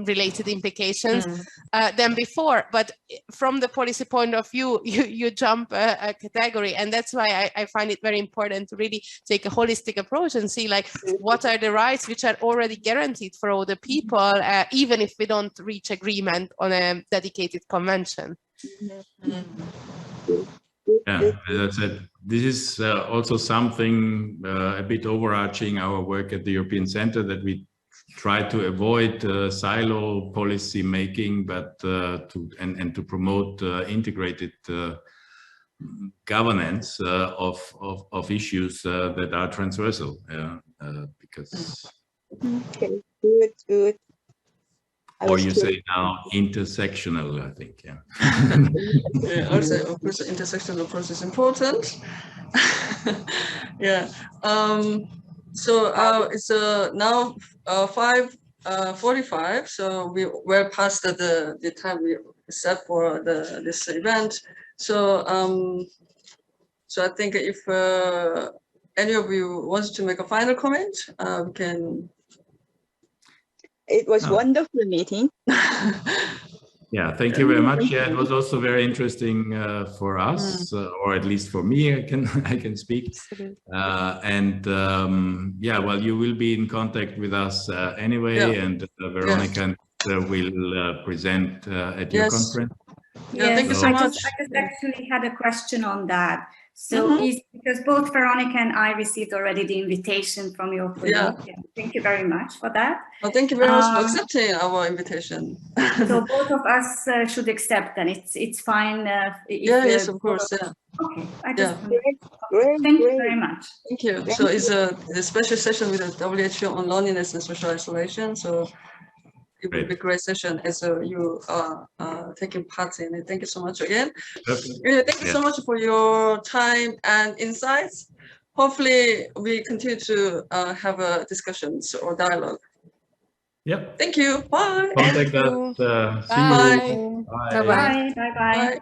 S6: related implications than before. But from the policy point of view, you jump a category, and that's why I find it very important to really take a holistic approach and see like what are the rights which are already guaranteed for all the people, even if we don't reach agreement on a dedicated convention.
S3: Yeah, as I said, this is also something a bit overarching our work at the European Center, that we try to avoid silo policy making, but to promote integrated governance of issues that are transversal. Because
S2: okay, good.
S3: Or you say now intersectional, I think, yeah.
S1: Yeah, also, of course, the intersectional approach is important. Yeah. So it's now 5:45. So we're past the time we set for this event. So so I think if any of you wants to make a final comment, we can.
S2: It was wonderful meeting.
S3: Yeah, thank you very much. Yeah, it was also very interesting for us, or at least for me. I can speak. Yeah, well, you will be in contact with us anyway, and Veronica will present at your conference.
S1: Yeah, thank you so much.
S5: I just actually had a question on that. So is because both Veronica and I received already the invitation from your colleague. Yeah. Thank you very much for that.
S1: Well, thank you very much for accepting our invitation.
S5: So both of us should accept, and it's fine.
S1: Yes, of course. Yeah.
S5: Okay. Thank you very much.
S1: Thank you. So it's a special session with the WHO on loneliness and social isolation. So it will be a great session as you are taking part in it. Thank you so much again. Thank you so much for your time and insights. Hopefully we continue to have discussions or dialogue.
S3: Yep.
S1: Thank you. Bye.
S3: Contact us. See you.
S6: Bye.
S3: Bye.
S6: Bye-bye.
S5: Bye. Bye. Bye.